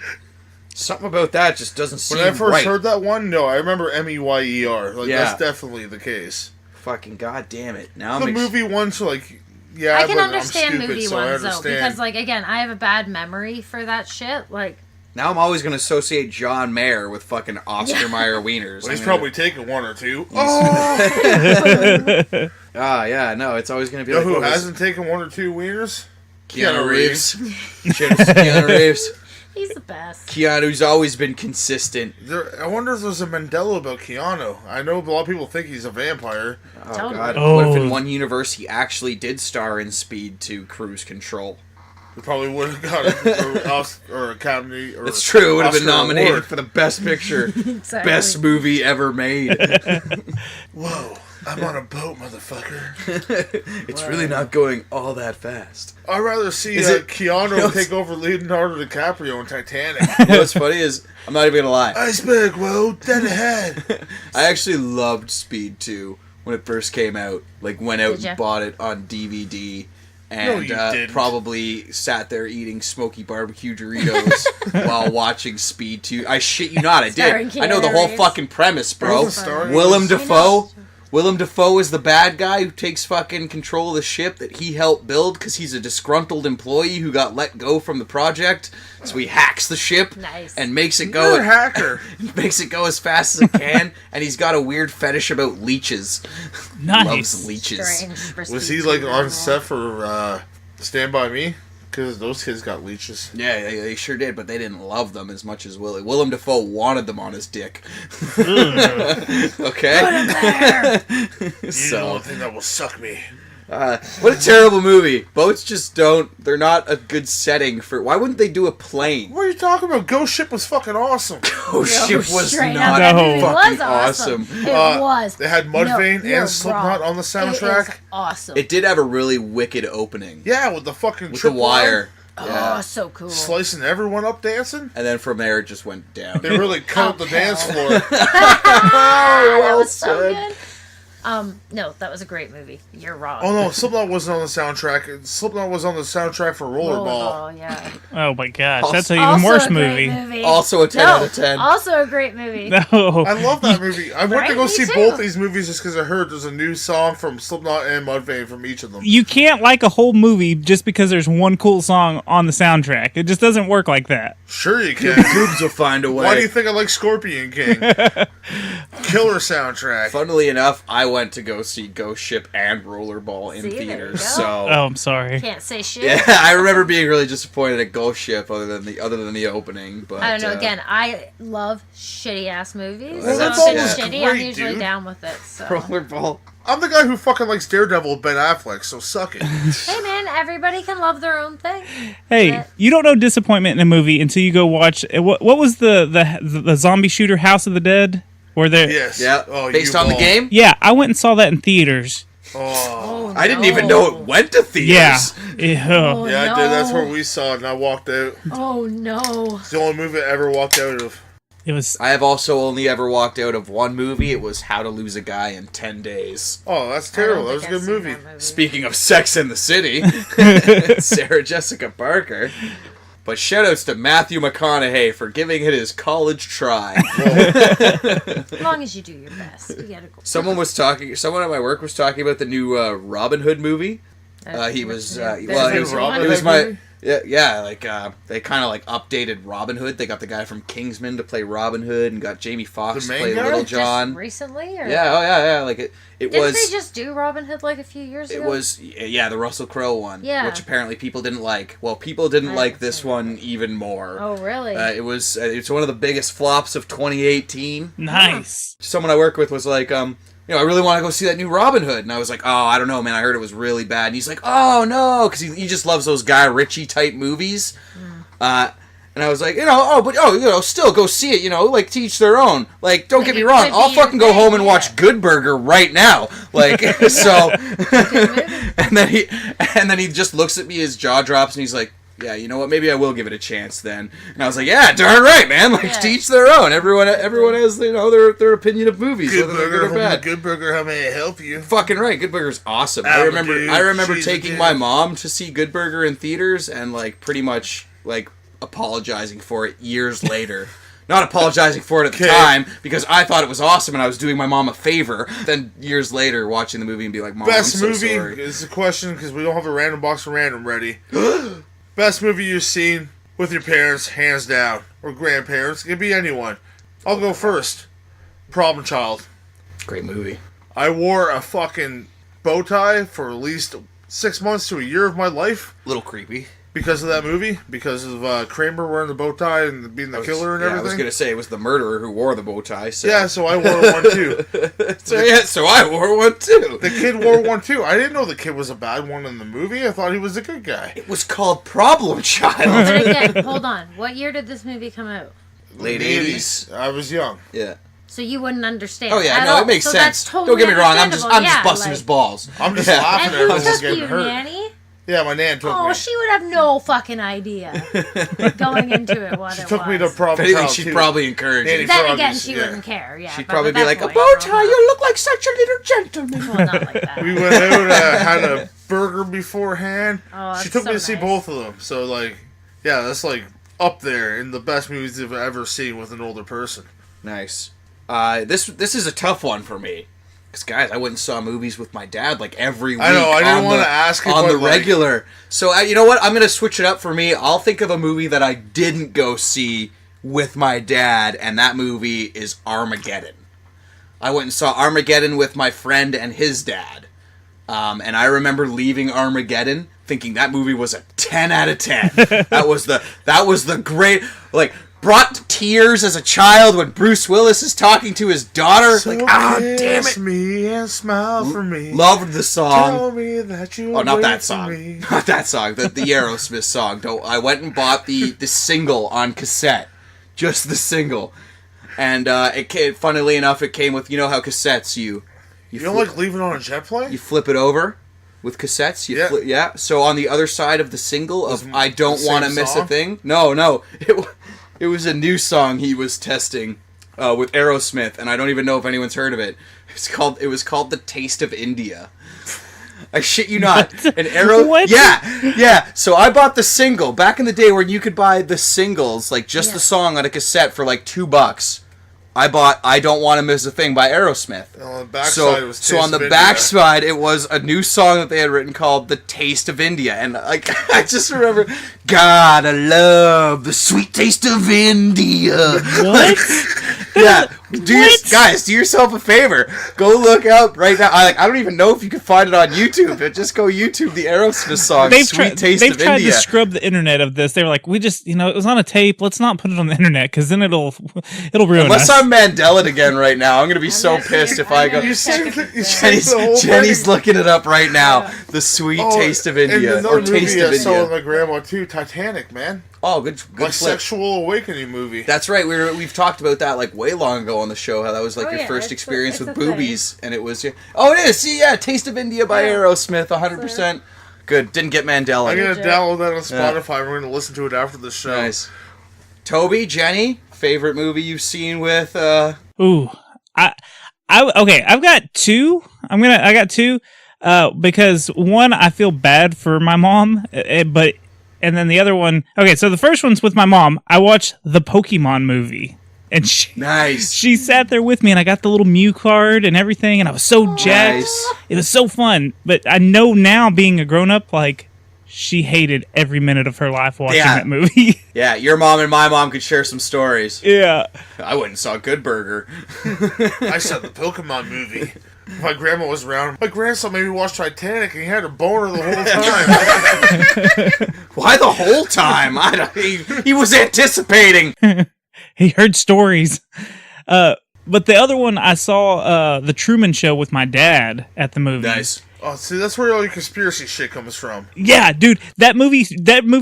[SPEAKER 2] Something about that just doesn't seem
[SPEAKER 4] When I first
[SPEAKER 2] right.
[SPEAKER 4] heard that one, no, I remember Meyer.
[SPEAKER 2] Yeah.
[SPEAKER 4] That's definitely the case.
[SPEAKER 2] Fucking goddamn it! Now
[SPEAKER 4] The
[SPEAKER 2] I'm
[SPEAKER 4] movie ones are yeah,
[SPEAKER 3] I can
[SPEAKER 4] but
[SPEAKER 3] understand
[SPEAKER 4] I'm stupid,
[SPEAKER 3] movie
[SPEAKER 4] so I
[SPEAKER 3] ones though,
[SPEAKER 4] understand.
[SPEAKER 3] because again, I have a bad memory for that shit.
[SPEAKER 2] now I'm always gonna associate John Mayer with fucking Oscar Mayer wieners.
[SPEAKER 4] Well, he's
[SPEAKER 2] I'm
[SPEAKER 4] probably taking one or two.
[SPEAKER 2] yeah, no, it's always gonna be
[SPEAKER 4] You know
[SPEAKER 2] like
[SPEAKER 4] who
[SPEAKER 2] what was-
[SPEAKER 4] hasn't taken one or two wieners?
[SPEAKER 2] Keanu Reeves. Keanu Reeves.
[SPEAKER 3] he's the best.
[SPEAKER 2] Keanu's always been consistent.
[SPEAKER 4] I wonder if there's a Mandela about Keanu. I know a lot of people think he's a vampire.
[SPEAKER 2] Oh
[SPEAKER 3] Totally.
[SPEAKER 2] god!
[SPEAKER 5] Oh.
[SPEAKER 2] What if in one universe he actually did star in Speed 2 Cruise Control?
[SPEAKER 4] He probably would have got or Academy. Or
[SPEAKER 2] It's true. It would have been
[SPEAKER 4] Oscar
[SPEAKER 2] nominated
[SPEAKER 4] award.
[SPEAKER 2] for the best picture,
[SPEAKER 3] Exactly.
[SPEAKER 2] best movie ever made.
[SPEAKER 4] Whoa, I'm on a boat, motherfucker.
[SPEAKER 2] It's really not going all that fast.
[SPEAKER 4] I'd rather see
[SPEAKER 2] Is it-
[SPEAKER 4] Keanu take over Leonardo DiCaprio in Titanic.
[SPEAKER 2] You know what's funny is I'm not even gonna lie.
[SPEAKER 4] Iceberg, whoa, dead ahead.
[SPEAKER 2] I actually loved Speed 2 when it first came out. Went out
[SPEAKER 3] Did ya?
[SPEAKER 2] and bought it on DVD.
[SPEAKER 4] No,
[SPEAKER 2] And
[SPEAKER 4] you didn't.
[SPEAKER 2] probably sat there eating smoky barbecue Doritos while watching Speed 2. I shit you not, I
[SPEAKER 3] Starring
[SPEAKER 2] did. I know the
[SPEAKER 3] Keanu
[SPEAKER 2] whole
[SPEAKER 3] Reeves.
[SPEAKER 2] fucking premise, bro.
[SPEAKER 4] Wasn't starring
[SPEAKER 2] Willem
[SPEAKER 4] Reeves.
[SPEAKER 2] Dafoe. Willem Dafoe is the bad guy who takes fucking control of the ship that he helped build because he's a disgruntled employee who got let go from the project. So he hacks the ship
[SPEAKER 3] Nice.
[SPEAKER 2] and makes it
[SPEAKER 4] You're a
[SPEAKER 2] go
[SPEAKER 4] hacker.
[SPEAKER 2] makes it go as fast as it can. And he's got a weird fetish about leeches.
[SPEAKER 5] Nice.
[SPEAKER 2] Loves leeches.
[SPEAKER 3] Strange for
[SPEAKER 4] Was
[SPEAKER 3] Speed
[SPEAKER 4] he
[SPEAKER 3] 2
[SPEAKER 4] on
[SPEAKER 3] as
[SPEAKER 4] set for Stand By Me? Because those kids got leeches.
[SPEAKER 2] Yeah, they sure did, but they didn't love them as much as Willie. Willem Dafoe wanted them on his dick. Okay?
[SPEAKER 3] there.
[SPEAKER 4] You're the
[SPEAKER 2] So,
[SPEAKER 4] only thing that will suck me.
[SPEAKER 2] what a terrible movie. Boats just they're not a good setting for, why wouldn't they do a plane?
[SPEAKER 4] What are you talking about? Ghost Ship was fucking awesome.
[SPEAKER 2] Oh, ship was
[SPEAKER 3] Straight
[SPEAKER 2] not
[SPEAKER 3] up, that
[SPEAKER 5] No.
[SPEAKER 3] movie
[SPEAKER 2] fucking
[SPEAKER 3] was awesome.
[SPEAKER 2] awesome.
[SPEAKER 3] It was.
[SPEAKER 4] They had Mudvayne
[SPEAKER 3] you're
[SPEAKER 4] and Slipknot
[SPEAKER 3] wrong.
[SPEAKER 4] on the
[SPEAKER 3] It
[SPEAKER 4] soundtrack.
[SPEAKER 3] is awesome.
[SPEAKER 2] It did have a really wicked opening.
[SPEAKER 4] Yeah, with the fucking
[SPEAKER 2] With the
[SPEAKER 4] trip
[SPEAKER 2] wire.
[SPEAKER 3] Oh,
[SPEAKER 2] Yeah.
[SPEAKER 3] so cool.
[SPEAKER 4] slicing everyone up dancing.
[SPEAKER 2] And then from there, it just went down.
[SPEAKER 4] They really cut up the dance floor.
[SPEAKER 3] that was so good. No, that was a great movie. You're wrong.
[SPEAKER 4] Oh no, Slipknot wasn't on the soundtrack. Slipknot was on the soundtrack for Rollerball.
[SPEAKER 3] Rollerball, yeah.
[SPEAKER 5] Oh my gosh,
[SPEAKER 2] Also-
[SPEAKER 5] that's an even
[SPEAKER 3] Also
[SPEAKER 5] worse
[SPEAKER 3] a great
[SPEAKER 5] movie.
[SPEAKER 2] Also a 10
[SPEAKER 3] No,
[SPEAKER 2] out of 10.
[SPEAKER 3] Also a great movie.
[SPEAKER 5] No.
[SPEAKER 4] I love that movie. I went
[SPEAKER 3] Right?
[SPEAKER 4] to go
[SPEAKER 3] Me
[SPEAKER 4] see
[SPEAKER 3] too.
[SPEAKER 4] both these movies just because I heard there's a new song from Slipknot and Mudvayne from each of them.
[SPEAKER 5] You can't like a whole movie just because there's one cool song on the soundtrack. It just doesn't work like that.
[SPEAKER 4] Sure you can.
[SPEAKER 2] Boobs will find a way.
[SPEAKER 4] Why do you think I like Scorpion King? Killer soundtrack.
[SPEAKER 2] Funnily enough, I went to go see Ghost Ship and Rollerball in
[SPEAKER 3] See, there you
[SPEAKER 2] theaters.
[SPEAKER 3] go.
[SPEAKER 2] So
[SPEAKER 5] Oh, I'm sorry.
[SPEAKER 3] Can't say shit.
[SPEAKER 2] yeah, I remember being really disappointed at Ghost Ship, other than the opening. But
[SPEAKER 3] I don't know. Again, I love shitty ass movies.
[SPEAKER 2] Well,
[SPEAKER 3] so if
[SPEAKER 2] Rollerball
[SPEAKER 3] it's
[SPEAKER 2] was
[SPEAKER 3] shitty, I'm
[SPEAKER 4] great,
[SPEAKER 3] usually
[SPEAKER 4] dude.
[SPEAKER 3] down with it. So.
[SPEAKER 2] Rollerball.
[SPEAKER 4] I'm the guy who fucking likes Daredevil with Ben Affleck, so suck it.
[SPEAKER 3] Hey man, everybody can love their own thing.
[SPEAKER 5] Hey,
[SPEAKER 3] But-
[SPEAKER 5] you don't know disappointment in a movie until you go watch. What was the zombie shooter House of the Dead? Where they
[SPEAKER 4] Yes.
[SPEAKER 2] Yeah,
[SPEAKER 4] Oh,
[SPEAKER 2] based
[SPEAKER 4] you
[SPEAKER 2] on the
[SPEAKER 4] ball.
[SPEAKER 2] game.
[SPEAKER 5] Yeah, I went and saw that in theaters.
[SPEAKER 4] Oh.
[SPEAKER 2] I didn't even know it went to theaters.
[SPEAKER 5] Yeah.
[SPEAKER 3] Oh,
[SPEAKER 4] Yeah, I did. That's
[SPEAKER 3] no.
[SPEAKER 4] where we saw it, and I walked out.
[SPEAKER 3] Oh no.
[SPEAKER 4] It's the only movie I ever walked out of.
[SPEAKER 5] It was.
[SPEAKER 2] I have also only ever walked out of one movie. It was How to Lose a Guy in 10 Days.
[SPEAKER 4] Oh, that's
[SPEAKER 3] I don't
[SPEAKER 4] terrible. That was
[SPEAKER 3] think
[SPEAKER 4] a
[SPEAKER 3] I've
[SPEAKER 4] good
[SPEAKER 3] seen
[SPEAKER 4] movie.
[SPEAKER 3] that movie.
[SPEAKER 2] Speaking of Sex in the City, Sarah Jessica Parker. But shoutouts to Matthew McConaughey for giving it his college try.
[SPEAKER 3] As long as you do your best, you gotta go.
[SPEAKER 2] Someone at my work was talking about the new Robin Hood movie. He was,
[SPEAKER 3] Yeah.
[SPEAKER 2] well,
[SPEAKER 3] There's
[SPEAKER 2] it
[SPEAKER 3] a
[SPEAKER 2] was,
[SPEAKER 3] Robin
[SPEAKER 2] it was
[SPEAKER 4] Hood
[SPEAKER 2] my,
[SPEAKER 4] movie?
[SPEAKER 2] Yeah, like they kind of like updated Robin Hood. They got the guy from Kingsman to play Robin Hood, and got Jamie Foxx
[SPEAKER 4] The
[SPEAKER 2] to
[SPEAKER 4] main
[SPEAKER 2] play
[SPEAKER 4] guy?
[SPEAKER 2] Little John.
[SPEAKER 3] Just recently? Or?
[SPEAKER 2] Yeah, yeah. Like it
[SPEAKER 3] Didn't
[SPEAKER 2] was.
[SPEAKER 3] they just do Robin Hood like a few years ago?
[SPEAKER 2] It was the Russell Crowe one,
[SPEAKER 3] Yeah.
[SPEAKER 2] which apparently people didn't like. Well, people didn't
[SPEAKER 3] I
[SPEAKER 2] like
[SPEAKER 3] haven't
[SPEAKER 2] this
[SPEAKER 3] seen
[SPEAKER 2] one even more.
[SPEAKER 3] Oh, really?
[SPEAKER 2] It's one of the biggest flops of 2018.
[SPEAKER 5] Nice.
[SPEAKER 2] Someone I work with was like, I really want to go see that new Robin Hood, and I was like, oh, I don't know, man. I heard it was really bad, and he's like, oh no, because he just loves those Guy Ritchie type movies. And I was like, still go see it, like to each their own. Like, don't get me
[SPEAKER 3] it
[SPEAKER 2] wrong,
[SPEAKER 3] could
[SPEAKER 2] I'll
[SPEAKER 3] be your
[SPEAKER 2] fucking go
[SPEAKER 3] thing,
[SPEAKER 2] home and
[SPEAKER 3] yeah.
[SPEAKER 2] watch Good Burger right now. Like, so, and then he just looks at me, his jaw drops, and he's like, yeah, you know what? Maybe I will give it a chance then. And I was like, yeah, darn right, man. Like,
[SPEAKER 3] Yeah.
[SPEAKER 2] to each their own. Everyone has their opinion of movies,
[SPEAKER 4] Good
[SPEAKER 2] whether they're good or
[SPEAKER 4] burger,
[SPEAKER 2] bad.
[SPEAKER 4] Good Burger, how may I help you?
[SPEAKER 2] Fucking right, Good Burger's awesome.
[SPEAKER 4] Ah,
[SPEAKER 2] I remember
[SPEAKER 4] dude, she's
[SPEAKER 2] taking
[SPEAKER 4] a
[SPEAKER 2] my
[SPEAKER 4] dude.
[SPEAKER 2] mom to see Good Burger in theaters and like pretty much like apologizing for it years later. Not apologizing for it at the
[SPEAKER 4] Okay.
[SPEAKER 2] time because I thought it was awesome and I was doing my mom a favor. Then years later, watching the movie and be like, "Mom,
[SPEAKER 4] Best
[SPEAKER 2] I'm so
[SPEAKER 4] movie
[SPEAKER 2] sorry."
[SPEAKER 4] is the question because we don't have a random box of random ready. Best movie you've seen with your parents, hands down, or grandparents. It could be anyone. I'll go first. Problem Child.
[SPEAKER 2] Great movie.
[SPEAKER 4] I wore a fucking bow tie for at least 6 months to a year of my life
[SPEAKER 2] Little creepy.
[SPEAKER 4] because of that movie. Because of Kramer wearing the bow tie and being the killer and everything.
[SPEAKER 2] I was gonna say it was the murderer who wore the bow tie. So.
[SPEAKER 4] Yeah, so I wore one too.
[SPEAKER 2] So I wore one too.
[SPEAKER 4] The kid wore one too. I didn't know the kid was a bad one in the movie. I thought he was a good guy.
[SPEAKER 2] It was called Problem Child.
[SPEAKER 3] But again, hold on. What year did this movie come out?
[SPEAKER 2] Late 80s.
[SPEAKER 4] I was young.
[SPEAKER 2] Yeah.
[SPEAKER 3] So you wouldn't understand.
[SPEAKER 2] Oh yeah,
[SPEAKER 3] at
[SPEAKER 2] no,
[SPEAKER 3] all.
[SPEAKER 2] it makes
[SPEAKER 3] So
[SPEAKER 2] sense.
[SPEAKER 3] That's totally
[SPEAKER 2] Don't get me wrong. I'm just
[SPEAKER 3] understandable.
[SPEAKER 2] busting
[SPEAKER 3] Yeah,
[SPEAKER 2] his balls.
[SPEAKER 4] I'm just
[SPEAKER 2] Yeah.
[SPEAKER 4] laughing
[SPEAKER 3] And
[SPEAKER 4] at
[SPEAKER 3] who
[SPEAKER 4] everyone
[SPEAKER 3] took
[SPEAKER 4] getting
[SPEAKER 3] you,
[SPEAKER 4] hurt.
[SPEAKER 3] Nanny?
[SPEAKER 4] Yeah, my nan took
[SPEAKER 3] Oh,
[SPEAKER 4] me.
[SPEAKER 3] she would have no fucking idea going into it what it
[SPEAKER 4] Took me to
[SPEAKER 3] was.
[SPEAKER 2] If
[SPEAKER 4] Problem
[SPEAKER 2] anything,
[SPEAKER 4] Child
[SPEAKER 2] she'd
[SPEAKER 4] too.
[SPEAKER 2] probably encourage
[SPEAKER 4] Danny
[SPEAKER 2] it.
[SPEAKER 3] Then
[SPEAKER 4] for
[SPEAKER 3] again,
[SPEAKER 4] obvious,
[SPEAKER 3] she
[SPEAKER 4] yeah.
[SPEAKER 3] wouldn't care. Yeah,
[SPEAKER 2] She'd
[SPEAKER 3] but
[SPEAKER 2] probably
[SPEAKER 3] at
[SPEAKER 2] be
[SPEAKER 3] that
[SPEAKER 2] like, a
[SPEAKER 3] point,
[SPEAKER 2] bow
[SPEAKER 3] I
[SPEAKER 2] tie,
[SPEAKER 3] don't know.
[SPEAKER 2] you look like such a little gentleman.
[SPEAKER 3] Well, not like that.
[SPEAKER 4] We went out, had a burger beforehand.
[SPEAKER 3] Oh, that's
[SPEAKER 4] she took me
[SPEAKER 3] so
[SPEAKER 4] to see
[SPEAKER 3] nice.
[SPEAKER 4] both of them. So, like, yeah, that's like up there in the best movies I've ever seen with an older person.
[SPEAKER 2] Nice. This is a tough one for me. Because, guys, I went and saw movies with my dad, like, every week.
[SPEAKER 4] I know, I didn't
[SPEAKER 2] on
[SPEAKER 4] wanna
[SPEAKER 2] the-
[SPEAKER 4] ask you,
[SPEAKER 2] on
[SPEAKER 4] but,
[SPEAKER 2] the
[SPEAKER 4] like-
[SPEAKER 2] regular. So, you know what? I'm going to switch it up for me. I'll think of a movie that I didn't go see with my dad, and that movie is Armageddon. I went and saw Armageddon with my friend and his dad. And I remember leaving Armageddon thinking that movie was a 10 out of 10. That was the great, like, brought tears as a child when Bruce Willis is talking to his daughter.
[SPEAKER 4] So
[SPEAKER 2] like, damn
[SPEAKER 4] kiss
[SPEAKER 2] it.
[SPEAKER 4] me and smile for me.
[SPEAKER 2] Loved the song.
[SPEAKER 4] Tell me that you
[SPEAKER 2] Oh, not
[SPEAKER 4] wait
[SPEAKER 2] that
[SPEAKER 4] for
[SPEAKER 2] song.
[SPEAKER 4] me.
[SPEAKER 2] Not that song. The Aerosmith song. I went and bought the single on cassette. Just the single. And funnily enough, it came with, you know how cassettes, you
[SPEAKER 4] You don't like leaving on a jet plane?
[SPEAKER 2] you flip it over with cassettes.
[SPEAKER 4] Yeah.
[SPEAKER 2] So on the other side of the single of I Don't
[SPEAKER 4] the
[SPEAKER 2] Want to
[SPEAKER 4] same
[SPEAKER 2] Miss a
[SPEAKER 4] song?
[SPEAKER 2] Thing. No. It was a new song he was testing with Aerosmith, and I don't even know if anyone's heard of it. It was called The Taste of India. I shit you not. An Aero.
[SPEAKER 5] What?
[SPEAKER 2] Yeah. So I bought the single back in the day where you could buy the singles, like just the song on a cassette for like $2. I bought I Don't Want to Miss a Thing by Aerosmith.
[SPEAKER 4] And on the backside it was
[SPEAKER 2] So on
[SPEAKER 4] Taste
[SPEAKER 2] the
[SPEAKER 4] of
[SPEAKER 2] back
[SPEAKER 4] India.
[SPEAKER 2] side, it was a new song that they had written called "The Taste of India," and like I just remember, gotta love the sweet taste of India.
[SPEAKER 5] What?
[SPEAKER 2] Yeah,
[SPEAKER 5] What?
[SPEAKER 2] guys, do yourself a favor. Go look up right now. I don't even know if you can find it on YouTube, but just go YouTube the Aerosmith song "Sweet Taste
[SPEAKER 5] they've
[SPEAKER 2] of
[SPEAKER 5] tried
[SPEAKER 2] India."
[SPEAKER 5] to scrub the internet of this. They were like, we just, it was on a tape. Let's not put it on the internet because then it'll ruin
[SPEAKER 2] Unless
[SPEAKER 5] us.
[SPEAKER 2] I'm Mandela again right now, I'm gonna be so pissed if I go.
[SPEAKER 4] You saved the whole
[SPEAKER 2] Jenny's
[SPEAKER 4] thing.
[SPEAKER 2] looking it up right now. The Sweet Taste of India,
[SPEAKER 4] And
[SPEAKER 2] or
[SPEAKER 4] another
[SPEAKER 2] Taste
[SPEAKER 4] movie
[SPEAKER 2] of
[SPEAKER 4] I saw with
[SPEAKER 2] India.
[SPEAKER 4] my grandma too, Titanic, man.
[SPEAKER 2] Oh, good
[SPEAKER 4] My
[SPEAKER 2] flip.
[SPEAKER 4] sexual awakening movie.
[SPEAKER 2] That's right. We've talked about that like way long ago on the show. How that was like
[SPEAKER 3] Oh,
[SPEAKER 2] your
[SPEAKER 3] yeah,
[SPEAKER 2] first
[SPEAKER 3] it's
[SPEAKER 2] experience
[SPEAKER 3] a
[SPEAKER 2] with
[SPEAKER 3] thing.
[SPEAKER 2] boobies, and it was. Oh, it is. See, yeah, Taste of India by
[SPEAKER 3] Yeah.
[SPEAKER 2] Aerosmith, 100%. Good. Didn't get Mandela.
[SPEAKER 4] I'm gonna
[SPEAKER 3] Legit.
[SPEAKER 4] download that on Spotify. We're gonna listen to it after the show.
[SPEAKER 2] Nice. Toby, Jenny, favorite movie you've seen with?
[SPEAKER 5] Ooh, okay. I've got two. I got two. Because one, I feel bad for my mom, and then the other one. Okay, so the first one's with my mom. I watched the Pokemon movie, and
[SPEAKER 2] Nice.
[SPEAKER 5] she sat there with me, and I got the little Mew card and everything, and I was so jacked.
[SPEAKER 2] Nice.
[SPEAKER 5] It was so fun. But I know now, being a grown up, like she hated every minute of her life watching
[SPEAKER 2] Yeah.
[SPEAKER 5] that movie.
[SPEAKER 2] Yeah, your mom and my mom could share some stories.
[SPEAKER 5] Yeah.
[SPEAKER 2] I went and saw Good Burger.
[SPEAKER 4] I saw the Pokemon movie. My grandma was around. My grandson made me watch Titanic, and he had a boner the whole time.
[SPEAKER 2] Why the whole time? He was anticipating.
[SPEAKER 5] He heard stories. But the other one I saw, The Truman Show with my dad at the movie.
[SPEAKER 2] Nice.
[SPEAKER 4] Oh, see, that's where all your conspiracy shit comes from.
[SPEAKER 5] Yeah, dude, that movie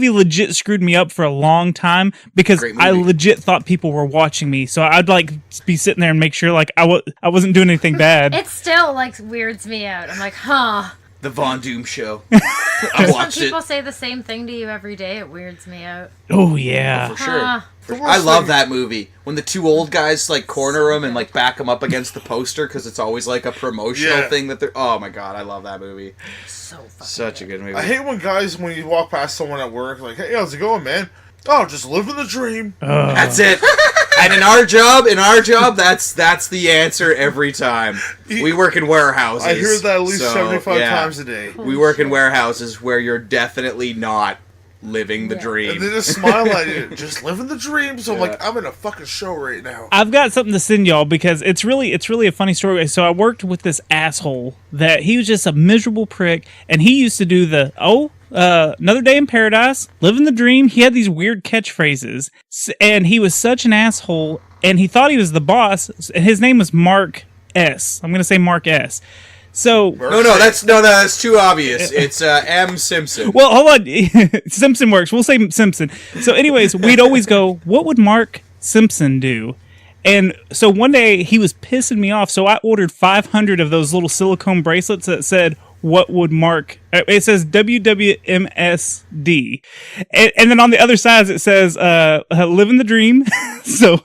[SPEAKER 5] legit screwed me up for a long time because
[SPEAKER 2] Great movie.
[SPEAKER 5] I legit thought people were watching me. So I'd like be sitting there and make sure like I wasn't doing anything bad.
[SPEAKER 3] It still like weirds me out. I'm like, huh.
[SPEAKER 2] The Von Doom Show. I
[SPEAKER 3] When
[SPEAKER 2] watched
[SPEAKER 3] people
[SPEAKER 2] it.
[SPEAKER 3] say the same thing to you every day, it weirds me out.
[SPEAKER 5] Oh yeah.
[SPEAKER 2] For sure.
[SPEAKER 3] Huh.
[SPEAKER 2] I love that movie. When the two old guys like corner him and like back him up against the poster because it's always like a promotional
[SPEAKER 4] Yeah.
[SPEAKER 2] thing that they're. Oh my god, I love that movie.
[SPEAKER 3] So fucking
[SPEAKER 2] Such a good movie.
[SPEAKER 4] I hate when guys, when you walk past someone at work, like, hey, how's it going, man? Oh, just living the dream.
[SPEAKER 2] That's it. And in our job, that's the answer every time. We work in warehouses.
[SPEAKER 4] I hear that at least
[SPEAKER 2] so,
[SPEAKER 4] 75
[SPEAKER 2] yeah.
[SPEAKER 4] times a day.
[SPEAKER 2] We work in warehouses where you're definitely not living the
[SPEAKER 3] Yeah.
[SPEAKER 2] dream.
[SPEAKER 4] And they just smile at you, just living the dream. So I'm
[SPEAKER 2] Yeah.
[SPEAKER 4] like, I'm in a fucking show right now.
[SPEAKER 5] I've got something to send y'all because it's really a funny story. So I worked with this asshole that he was just a miserable prick, and he used to do the another day in paradise, living the dream. He had these weird catchphrases, and he was such an asshole. And he thought he was the boss. And his name was Mark S. I'm gonna say Mark S. So
[SPEAKER 2] No, that's too obvious. It's M. Simpson.
[SPEAKER 5] well, hold on. Simpson works. We'll say Simpson. So, anyways, we'd always go, what would Mark Simpson do? And so one day he was pissing me off. So I ordered 500 of those little silicone bracelets that said, what would Mark... It says WWMSD. And then on the other side it says, living the dream. So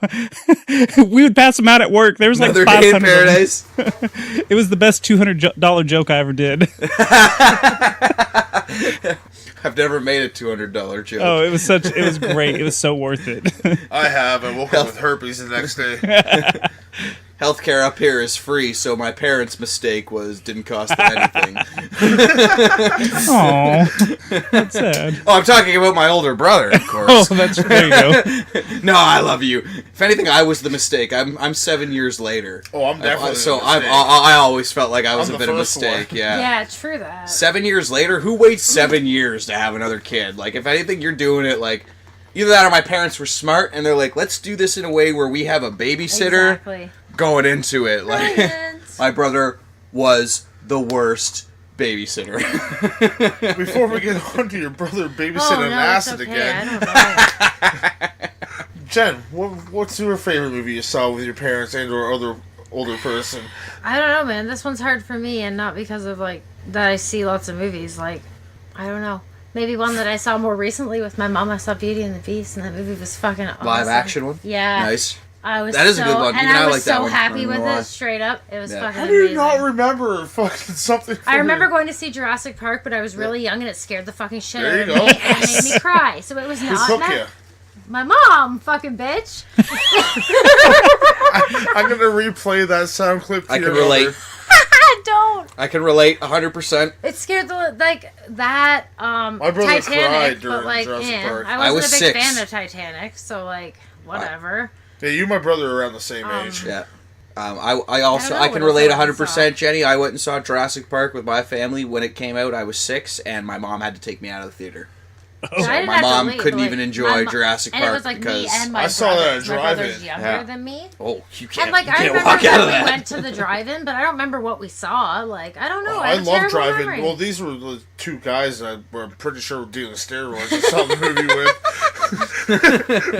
[SPEAKER 5] we would pass them out at work. There was like
[SPEAKER 2] Another
[SPEAKER 5] 500
[SPEAKER 2] day in
[SPEAKER 5] of them.
[SPEAKER 2] paradise.
[SPEAKER 5] It was the best $200 joke I ever did.
[SPEAKER 2] I've never made a $200 joke.
[SPEAKER 5] Oh, it was great. It was so worth it.
[SPEAKER 4] I have. I woke up with herpes the next day.
[SPEAKER 2] Healthcare up here is free, so my parents' mistake didn't cost them anything.
[SPEAKER 5] Aw, that's sad.
[SPEAKER 2] Oh, I'm talking about my older brother, of course.
[SPEAKER 5] Oh, there you go.
[SPEAKER 2] No, I love you. If anything, I was the mistake. I'm 7 years later.
[SPEAKER 4] Oh, I'm definitely
[SPEAKER 2] So
[SPEAKER 4] the mistake.
[SPEAKER 2] I always felt like I was
[SPEAKER 4] I'm
[SPEAKER 2] a
[SPEAKER 4] the
[SPEAKER 2] bit of a
[SPEAKER 4] first
[SPEAKER 2] mistake.
[SPEAKER 4] one.
[SPEAKER 2] Yeah.
[SPEAKER 3] Yeah, true that.
[SPEAKER 2] 7 years later, who waits 7 years to have another kid? Like, if anything, you're doing it like either that or my parents were smart and they're like, let's do this in a way where we have a babysitter.
[SPEAKER 3] Exactly.
[SPEAKER 2] Going into it, like
[SPEAKER 3] Brilliant.
[SPEAKER 2] my brother was the worst babysitter.
[SPEAKER 4] Before we get on to your brother babysitting
[SPEAKER 3] Oh,
[SPEAKER 4] an
[SPEAKER 3] no,
[SPEAKER 4] acid
[SPEAKER 3] it's okay.
[SPEAKER 4] again,
[SPEAKER 3] I don't know.
[SPEAKER 4] Jen, what's your favorite movie you saw with your parents and or other older person?
[SPEAKER 3] I don't know, man. This one's hard for me, and not because of like that I see lots of movies. Like, I don't know. Maybe one that I saw more recently with my mom. I saw Beauty and the Beast, and that movie was fucking awesome.
[SPEAKER 2] Live action one.
[SPEAKER 3] Yeah.
[SPEAKER 2] Nice.
[SPEAKER 3] I was
[SPEAKER 2] That is a
[SPEAKER 3] so,
[SPEAKER 2] good one.
[SPEAKER 3] And
[SPEAKER 2] Even I
[SPEAKER 3] I was
[SPEAKER 2] like that
[SPEAKER 3] so
[SPEAKER 2] one. I
[SPEAKER 3] happy
[SPEAKER 2] don't
[SPEAKER 3] with
[SPEAKER 2] know why.
[SPEAKER 3] it. Straight up, it was
[SPEAKER 2] Yeah.
[SPEAKER 3] fucking
[SPEAKER 4] How do you
[SPEAKER 3] amazing.
[SPEAKER 4] not remember fucking something?
[SPEAKER 3] I remember going to see Jurassic Park, but I was really young and it scared the fucking shit
[SPEAKER 4] There
[SPEAKER 3] out
[SPEAKER 4] you
[SPEAKER 3] of
[SPEAKER 4] go.
[SPEAKER 3] me and it made me cry. So it was
[SPEAKER 4] Who
[SPEAKER 3] not
[SPEAKER 4] took
[SPEAKER 3] that.
[SPEAKER 4] you?
[SPEAKER 3] My mom, fucking bitch.
[SPEAKER 4] I'm gonna replay that sound clip. To
[SPEAKER 2] I
[SPEAKER 4] your
[SPEAKER 2] can relate.
[SPEAKER 4] mother.
[SPEAKER 3] Don't.
[SPEAKER 2] I can relate 100%.
[SPEAKER 3] It scared the like that
[SPEAKER 4] My brother cried
[SPEAKER 3] Titanic,
[SPEAKER 4] during
[SPEAKER 3] but like
[SPEAKER 4] Jurassic Park.
[SPEAKER 3] I
[SPEAKER 2] was
[SPEAKER 3] wasn't a big
[SPEAKER 2] 6.
[SPEAKER 3] fan of Titanic, so like whatever.
[SPEAKER 4] Yeah, you and my brother are around the same age.
[SPEAKER 2] Yeah. I also
[SPEAKER 3] I don't know
[SPEAKER 2] can
[SPEAKER 3] what
[SPEAKER 2] relate
[SPEAKER 3] else I
[SPEAKER 2] 100%, Jenny. I went and saw Jurassic Park with my family when it came out. I was 6, and my mom had to take me out of the theater.
[SPEAKER 3] So
[SPEAKER 2] So
[SPEAKER 3] I didn't
[SPEAKER 2] my
[SPEAKER 3] have to
[SPEAKER 2] mom
[SPEAKER 3] leave,
[SPEAKER 2] couldn't
[SPEAKER 3] like,
[SPEAKER 2] even
[SPEAKER 3] my
[SPEAKER 2] enjoy
[SPEAKER 3] mo-
[SPEAKER 2] Jurassic
[SPEAKER 3] and
[SPEAKER 2] Park
[SPEAKER 3] it was like
[SPEAKER 2] because
[SPEAKER 3] me and my
[SPEAKER 4] I saw that at
[SPEAKER 3] brothers. My brother's
[SPEAKER 4] drive-in.
[SPEAKER 3] younger
[SPEAKER 2] Yeah.
[SPEAKER 3] than me.
[SPEAKER 2] oh, you can't,
[SPEAKER 3] And like
[SPEAKER 2] you
[SPEAKER 3] I
[SPEAKER 2] can't
[SPEAKER 3] remember
[SPEAKER 2] walk out of
[SPEAKER 3] that
[SPEAKER 2] that.
[SPEAKER 3] we went to the drive-in, but I don't remember what we saw. Like I don't know.
[SPEAKER 4] I
[SPEAKER 3] have a
[SPEAKER 4] love
[SPEAKER 3] terrible
[SPEAKER 4] driving.
[SPEAKER 3] memory.
[SPEAKER 4] Well, these were the two guys that I'm pretty sure were dealing steroids. I saw the movie with.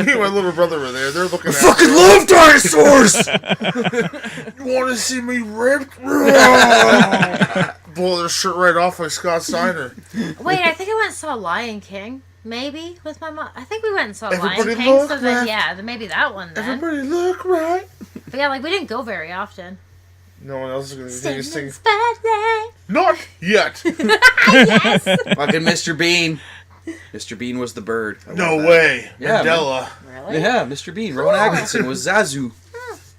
[SPEAKER 4] Me and my little brother were there. They're looking at
[SPEAKER 2] Fucking
[SPEAKER 4] me.
[SPEAKER 2] love dinosaurs!
[SPEAKER 4] You want to see me ripped? Blow their shirt right off like Scott Steiner.
[SPEAKER 3] Wait, I think I went and saw Lion King. Maybe with my mom. I think we went and saw
[SPEAKER 4] Everybody
[SPEAKER 3] Lion King.
[SPEAKER 4] look
[SPEAKER 3] So then,
[SPEAKER 4] right.
[SPEAKER 3] yeah, then maybe that one then.
[SPEAKER 4] Everybody look right.
[SPEAKER 3] But yeah, like we didn't go very often.
[SPEAKER 4] No one else is going to think it's singing.
[SPEAKER 3] Spotlight.
[SPEAKER 4] Not yet.
[SPEAKER 3] Yes.
[SPEAKER 2] Fucking Mr. Bean. Mr. Bean was the bird. I
[SPEAKER 4] No
[SPEAKER 2] love that.
[SPEAKER 4] way.
[SPEAKER 2] Yeah,
[SPEAKER 4] Mandela.
[SPEAKER 3] Really?
[SPEAKER 2] Yeah, Mr. Bean. Rowan Atkinson was Zazu.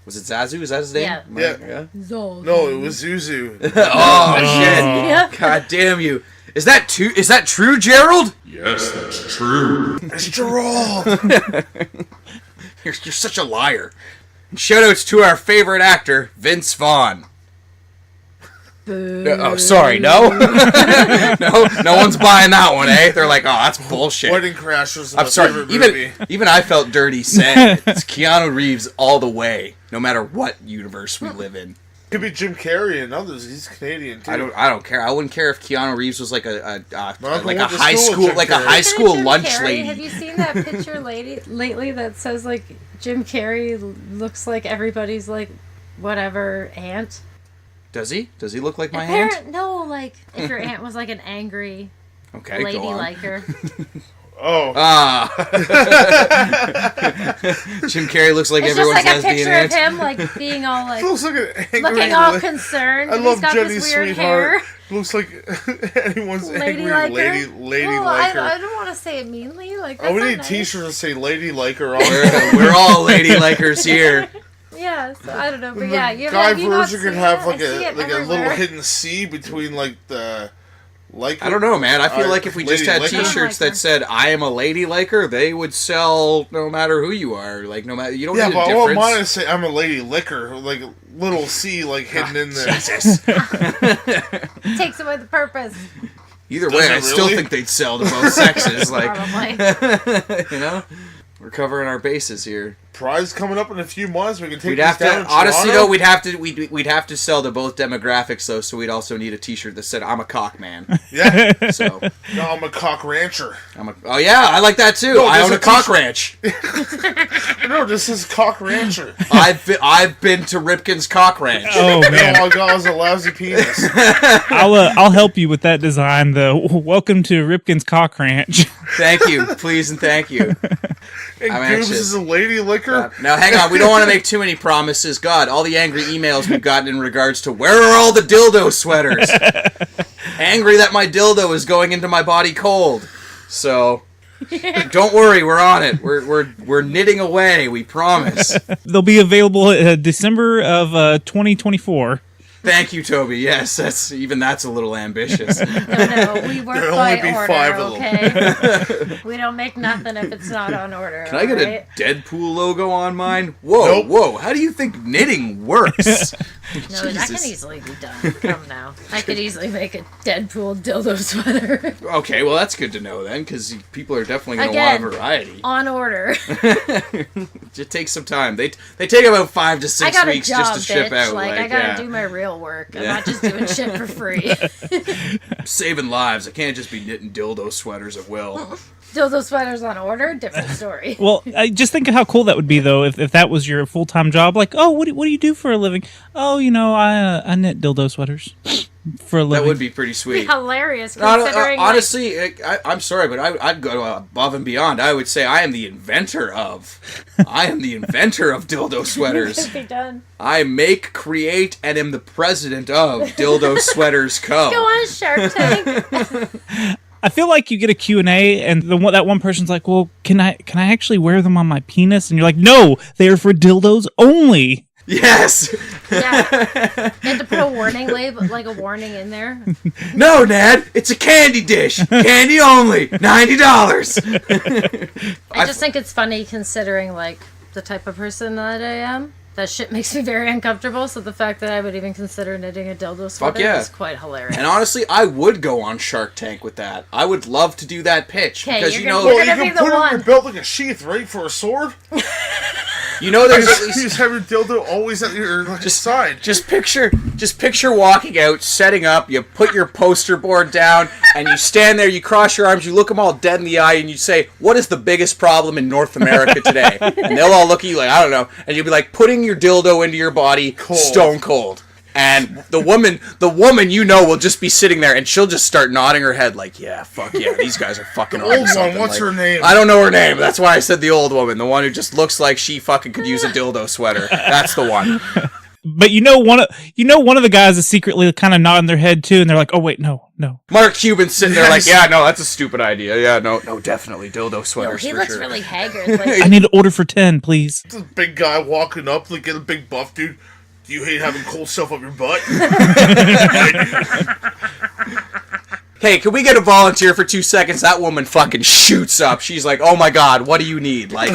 [SPEAKER 2] Was it Zazu? Is that his name?
[SPEAKER 3] Yeah.
[SPEAKER 2] Am I-
[SPEAKER 4] Yeah.
[SPEAKER 3] Zoe.
[SPEAKER 4] No, it was Zuzu.
[SPEAKER 2] Oh, shit.
[SPEAKER 3] Yeah.
[SPEAKER 2] God damn you. Is that true, Gerald?
[SPEAKER 1] Yes, that's true.
[SPEAKER 4] It's Gerald.
[SPEAKER 2] You're such a liar. And shoutouts to our favorite actor, Vince Vaughn. Oh, sorry, no? no one's buying that one, eh? They're like, oh, that's bullshit.
[SPEAKER 4] Wedding Crashers.
[SPEAKER 2] I'm sorry, even I felt dirty saying it. It's Keanu Reeves all the way, no matter what universe we live in.
[SPEAKER 4] Could be Jim Carrey and others. He's Canadian too.
[SPEAKER 2] I don't care. I wouldn't care if Keanu Reeves was like a
[SPEAKER 4] went to
[SPEAKER 2] high
[SPEAKER 4] school
[SPEAKER 2] school
[SPEAKER 4] with Jim Carrey.
[SPEAKER 2] high school
[SPEAKER 3] Jim
[SPEAKER 2] lunch
[SPEAKER 3] Carrey,
[SPEAKER 2] lady.
[SPEAKER 3] Have you seen that picture lately that says like Jim Carrey looks like everybody's like whatever aunt?
[SPEAKER 2] Does he? Does he look like my aunt?
[SPEAKER 3] No, like if your aunt was like an angry
[SPEAKER 2] Okay,
[SPEAKER 3] lady
[SPEAKER 2] go on.
[SPEAKER 3] liker.
[SPEAKER 4] Oh.
[SPEAKER 2] Jim Carrey looks like
[SPEAKER 3] It's just
[SPEAKER 2] everyone's
[SPEAKER 3] like a
[SPEAKER 2] lesbian
[SPEAKER 3] picture
[SPEAKER 2] aunt.
[SPEAKER 3] of him like being all like
[SPEAKER 4] Looks like an angry
[SPEAKER 3] looking all concerned.
[SPEAKER 4] I
[SPEAKER 3] and
[SPEAKER 4] love
[SPEAKER 3] he's got
[SPEAKER 4] Jenny's
[SPEAKER 3] this weird
[SPEAKER 4] sweetheart.
[SPEAKER 3] hair.
[SPEAKER 4] Looks like anyone's
[SPEAKER 3] Lady
[SPEAKER 4] angry
[SPEAKER 3] liker?
[SPEAKER 4] lady
[SPEAKER 3] Well,
[SPEAKER 4] liker.
[SPEAKER 3] I don't want to say it meanly. Like
[SPEAKER 4] Oh, we
[SPEAKER 3] that's
[SPEAKER 4] need
[SPEAKER 3] not
[SPEAKER 4] T-shirts that say "Lady Liker" on.
[SPEAKER 2] We're all lady likers here.
[SPEAKER 3] nice. Yeah, so I don't know, but
[SPEAKER 4] The
[SPEAKER 3] yeah, you
[SPEAKER 4] guy
[SPEAKER 3] have you not
[SPEAKER 4] version
[SPEAKER 3] seen
[SPEAKER 4] could have
[SPEAKER 3] it?
[SPEAKER 4] like
[SPEAKER 3] I see
[SPEAKER 4] a
[SPEAKER 3] it
[SPEAKER 4] little
[SPEAKER 3] everywhere.
[SPEAKER 4] hidden C between like the liker.
[SPEAKER 2] I don't know, man. I feel
[SPEAKER 4] Alright,
[SPEAKER 2] like if we just
[SPEAKER 4] lady
[SPEAKER 2] had
[SPEAKER 4] liker.
[SPEAKER 2] T-shirts
[SPEAKER 3] Liker.
[SPEAKER 2] that said "I am a lady liker," they would sell no matter who you are. Like no matter you don't
[SPEAKER 4] Yeah,
[SPEAKER 2] need a
[SPEAKER 4] but I want
[SPEAKER 2] difference.
[SPEAKER 4] mine to say "I'm a lady licker," like a little C like hidden in there.
[SPEAKER 2] Jesus.
[SPEAKER 3] Takes away the purpose.
[SPEAKER 2] Either
[SPEAKER 4] Does
[SPEAKER 2] way,
[SPEAKER 4] it
[SPEAKER 2] I still
[SPEAKER 4] really?
[SPEAKER 2] think they'd sell to both sexes. Like
[SPEAKER 3] Probably.
[SPEAKER 2] you know, we're covering our bases here.
[SPEAKER 4] Prize coming up in a few months. We can take
[SPEAKER 2] We'd
[SPEAKER 4] this
[SPEAKER 2] have
[SPEAKER 4] down
[SPEAKER 2] to
[SPEAKER 4] in
[SPEAKER 2] honestly
[SPEAKER 4] Toronto.
[SPEAKER 2] though we'd have to sell to both demographics though, so we'd also need a T-shirt that said "I'm a cock man."
[SPEAKER 4] Yeah,
[SPEAKER 2] So
[SPEAKER 4] no, I'm a cock rancher.
[SPEAKER 2] oh yeah, I like that too.
[SPEAKER 4] No,
[SPEAKER 2] I
[SPEAKER 4] there's
[SPEAKER 2] own
[SPEAKER 4] a
[SPEAKER 2] a cock
[SPEAKER 4] T-shirt.
[SPEAKER 2] ranch.
[SPEAKER 4] No, this is cock rancher.
[SPEAKER 2] I've been to Ripken's cock ranch.
[SPEAKER 5] Oh
[SPEAKER 4] Man,
[SPEAKER 5] man,
[SPEAKER 4] all I got is a lousy penis.
[SPEAKER 5] I'll help you with that design though. Welcome to Ripken's Cock Ranch.
[SPEAKER 2] Thank you, please and thank you.
[SPEAKER 4] And
[SPEAKER 2] I'm
[SPEAKER 4] Goobs
[SPEAKER 2] anxious.
[SPEAKER 4] is a lady licker.
[SPEAKER 2] Now hang on, we don't want to make too many promises. God, all the angry emails we've gotten in regards to where are all the dildo sweaters? Angry that my dildo is going into my body cold. So don't worry, we're on it. We're knitting away, we promise.
[SPEAKER 5] They'll be available December of 2024.
[SPEAKER 2] Thank you, Toby. Yes, that's a little ambitious.
[SPEAKER 3] No, we work
[SPEAKER 4] There'll
[SPEAKER 3] by
[SPEAKER 4] only be
[SPEAKER 3] order,
[SPEAKER 4] 5 of them.
[SPEAKER 3] okay? We don't make nothing if it's not on order.
[SPEAKER 2] Can I get
[SPEAKER 3] alright?
[SPEAKER 2] a Deadpool logo on mine? Whoa,
[SPEAKER 4] Nope.
[SPEAKER 2] whoa! How do you think knitting works?
[SPEAKER 3] No, that can easily be done. Come now. I could easily make a Deadpool dildo sweater.
[SPEAKER 2] Okay, well that's good to know then, because people are definitely going to
[SPEAKER 3] Again.
[SPEAKER 2] want a variety.
[SPEAKER 3] On order.
[SPEAKER 2] It takes some time. They take about 5 to 6
[SPEAKER 3] I got a
[SPEAKER 2] weeks
[SPEAKER 3] job,
[SPEAKER 2] just to ship
[SPEAKER 3] bitch.
[SPEAKER 2] out.
[SPEAKER 3] Like, I gotta do my real work. I'm
[SPEAKER 2] Yeah.
[SPEAKER 3] not just doing shit for free.
[SPEAKER 2] saving lives. I can't just be knitting dildo sweaters at will.
[SPEAKER 3] Dildo sweaters on order, different story.
[SPEAKER 5] Well, I just think of how cool that would be, though, if that was your full-time job. Like, oh, what do you do for a living? Oh, I knit dildo sweaters for a living.
[SPEAKER 2] That would be pretty
[SPEAKER 3] It'd
[SPEAKER 2] sweet.
[SPEAKER 3] be hilarious
[SPEAKER 2] No,
[SPEAKER 3] considering
[SPEAKER 2] honestly, I'm sorry, but I'd go above and beyond. I would say I am the inventor of dildo sweaters.
[SPEAKER 3] It'd be done.
[SPEAKER 2] I make, create, and am the president of Dildo Sweaters Co.
[SPEAKER 3] Go on Shark Tank.
[SPEAKER 5] I feel like you get a Q&A and that one person's like, well, can I actually wear them on my penis? And you're like, no, they're for dildos only.
[SPEAKER 2] Yes.
[SPEAKER 3] Yeah. You have to put a warning label, like a warning in there.
[SPEAKER 2] No, Dad, it's a candy dish. Candy only. $90.
[SPEAKER 3] I just think it's funny considering like the type of person that I am. That shit makes me very uncomfortable, so the fact that I would even consider knitting a dildo sweater
[SPEAKER 2] yeah.
[SPEAKER 3] is quite hilarious.
[SPEAKER 2] And honestly, I would go on Shark Tank with that. I would love to do that pitch.
[SPEAKER 3] Okay,
[SPEAKER 2] Because
[SPEAKER 3] you're
[SPEAKER 2] you
[SPEAKER 3] gonna-
[SPEAKER 2] know,
[SPEAKER 3] you're
[SPEAKER 4] Well, you
[SPEAKER 3] gonna
[SPEAKER 4] can
[SPEAKER 3] be
[SPEAKER 4] put
[SPEAKER 3] the
[SPEAKER 4] it on
[SPEAKER 3] one.
[SPEAKER 4] your belt like a sheath, right, for a sword.
[SPEAKER 2] there's at
[SPEAKER 4] You
[SPEAKER 2] least
[SPEAKER 4] just have your dildo always at your side.
[SPEAKER 2] Just picture walking out, setting up, you put your poster board down, and you stand there, you cross your arms, you look them all dead in the eye, and you say, what is the biggest problem in North America today? And they'll all look at you like, I don't know. And you'll be like, putting your dildo into your body,
[SPEAKER 4] Cold.
[SPEAKER 2] stone cold. And the woman will just be sitting there, and she'll just start nodding her head like, yeah, fuck yeah, these guys are fucking
[SPEAKER 4] Old
[SPEAKER 2] onto
[SPEAKER 4] one,
[SPEAKER 2] something.
[SPEAKER 4] what's
[SPEAKER 2] Like,
[SPEAKER 4] her name?
[SPEAKER 2] I don't know her name. That's why I said the old woman, the one who just looks like she fucking could use a dildo sweater. That's the one.
[SPEAKER 5] But one of the guys is secretly kind of nodding their head too, and they're like, "Oh wait, no."
[SPEAKER 2] Mark Cuban's sitting there like,
[SPEAKER 4] Yes.
[SPEAKER 2] yeah, no, that's a stupid idea. Yeah, no, definitely dildo
[SPEAKER 3] Yo,
[SPEAKER 2] sweaters
[SPEAKER 3] he
[SPEAKER 2] for
[SPEAKER 3] looks
[SPEAKER 2] sure.
[SPEAKER 3] really haggard. Like,
[SPEAKER 5] I need to order for 10, please.
[SPEAKER 4] This big guy walking up, like, get a big buff dude. Do you hate having cold stuff up your butt?
[SPEAKER 2] Hey, can we get a volunteer for 2 seconds? That woman fucking shoots up. She's like, oh my god, what do you need? Like,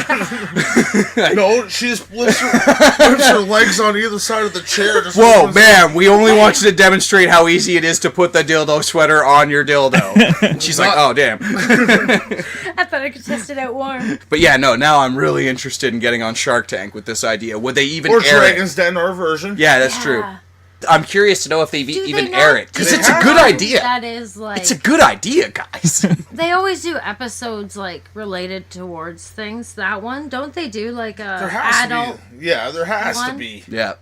[SPEAKER 4] No, she just lifts her legs on either side of the chair. Just
[SPEAKER 2] whoa, ma'am, we only want you to demonstrate how easy it is to put the dildo sweater on your dildo. And she's like, oh, damn.
[SPEAKER 3] I thought I could test it out warm.
[SPEAKER 2] But yeah, no, now I'm really interested in getting on Shark Tank with this idea. Would they even
[SPEAKER 4] Or
[SPEAKER 2] air
[SPEAKER 4] Dragon's
[SPEAKER 2] it?
[SPEAKER 4] Den, our version.
[SPEAKER 2] Yeah, that's true. I'm curious to know if they even
[SPEAKER 3] not
[SPEAKER 2] air it.
[SPEAKER 3] do
[SPEAKER 2] Because
[SPEAKER 4] They
[SPEAKER 2] it's a
[SPEAKER 4] have
[SPEAKER 2] good
[SPEAKER 4] to.
[SPEAKER 2] idea.
[SPEAKER 3] That is like...
[SPEAKER 2] It's a good idea, guys.
[SPEAKER 3] They always do episodes like related towards things. That one, don't they do like
[SPEAKER 4] There
[SPEAKER 3] a
[SPEAKER 4] has
[SPEAKER 3] adult?
[SPEAKER 4] to be. Yeah, there has to
[SPEAKER 3] one?
[SPEAKER 4] be.
[SPEAKER 2] Yeah.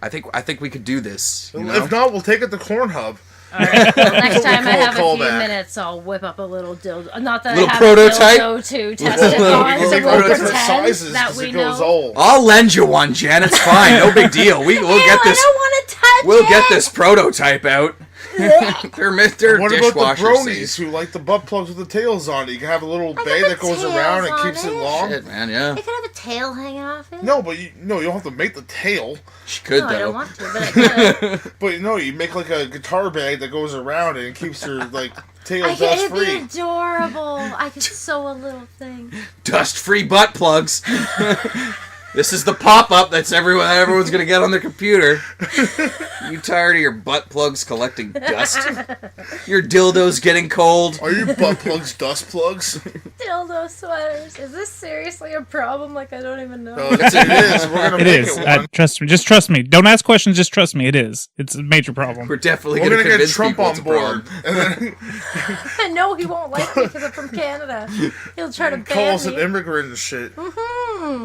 [SPEAKER 2] I think we could do this. You know?
[SPEAKER 4] If not, we'll take it to Corn Hub.
[SPEAKER 3] Alright, well, next time I have a
[SPEAKER 4] Call
[SPEAKER 3] few
[SPEAKER 4] back.
[SPEAKER 3] minutes, I'll whip up a little dildo. Not that
[SPEAKER 2] Little
[SPEAKER 3] I have
[SPEAKER 2] prototype?
[SPEAKER 3] a dildo to test it on,
[SPEAKER 4] We'll
[SPEAKER 3] so
[SPEAKER 4] make
[SPEAKER 3] we'll
[SPEAKER 4] all different
[SPEAKER 3] pretend
[SPEAKER 4] sizes
[SPEAKER 3] that
[SPEAKER 4] because
[SPEAKER 3] we
[SPEAKER 4] it goes
[SPEAKER 3] know.
[SPEAKER 4] old.
[SPEAKER 2] I'll lend you one, Jen. It's fine. No big deal. We'll
[SPEAKER 3] Ew,
[SPEAKER 2] get this.
[SPEAKER 3] I don't want to touch
[SPEAKER 2] We'll
[SPEAKER 3] it.
[SPEAKER 2] get this prototype out. They're
[SPEAKER 4] What about the
[SPEAKER 2] dishwasher
[SPEAKER 4] bronies
[SPEAKER 2] safe.
[SPEAKER 4] who like the butt plugs with the tails on it? You can have a little
[SPEAKER 3] got
[SPEAKER 4] bay
[SPEAKER 3] the
[SPEAKER 4] that goes
[SPEAKER 3] tails
[SPEAKER 4] around and
[SPEAKER 3] on
[SPEAKER 4] keeps it
[SPEAKER 3] it.
[SPEAKER 4] long.
[SPEAKER 2] Shit, man, yeah.
[SPEAKER 3] It could have a tail hanging off it.
[SPEAKER 4] No, but you don't have to make the tail.
[SPEAKER 2] She could,
[SPEAKER 3] No, I
[SPEAKER 2] though.
[SPEAKER 3] don't want to, but I could.
[SPEAKER 4] But you make like a guitar bag that goes around it and keeps your like tail
[SPEAKER 3] I could,
[SPEAKER 4] dust
[SPEAKER 3] it'd be
[SPEAKER 4] free.
[SPEAKER 3] adorable. I could sew a little thing.
[SPEAKER 2] Dust-free butt plugs. This is the pop-up that's everyone's going to get on their computer. You tired of your butt plugs collecting dust? Your dildos getting cold?
[SPEAKER 4] Are your butt plugs dust plugs?
[SPEAKER 3] Dildo sweaters. Is this seriously a problem? Like, I don't even know.
[SPEAKER 4] No, it is. We're gonna
[SPEAKER 5] It
[SPEAKER 4] make
[SPEAKER 5] is.
[SPEAKER 4] it one.
[SPEAKER 5] Trust me. Just trust me. Don't ask questions. Just trust me. It is. It's a major problem.
[SPEAKER 2] We're definitely
[SPEAKER 4] We're
[SPEAKER 2] going to
[SPEAKER 4] gonna get
[SPEAKER 2] convince
[SPEAKER 4] Trump
[SPEAKER 2] people
[SPEAKER 4] on
[SPEAKER 2] it's a
[SPEAKER 4] board,
[SPEAKER 2] problem.
[SPEAKER 4] and then
[SPEAKER 3] No, he won't like me because I'm from Canada. He'll try to
[SPEAKER 4] call
[SPEAKER 3] ban
[SPEAKER 4] us an
[SPEAKER 3] me.
[SPEAKER 4] immigrant and shit.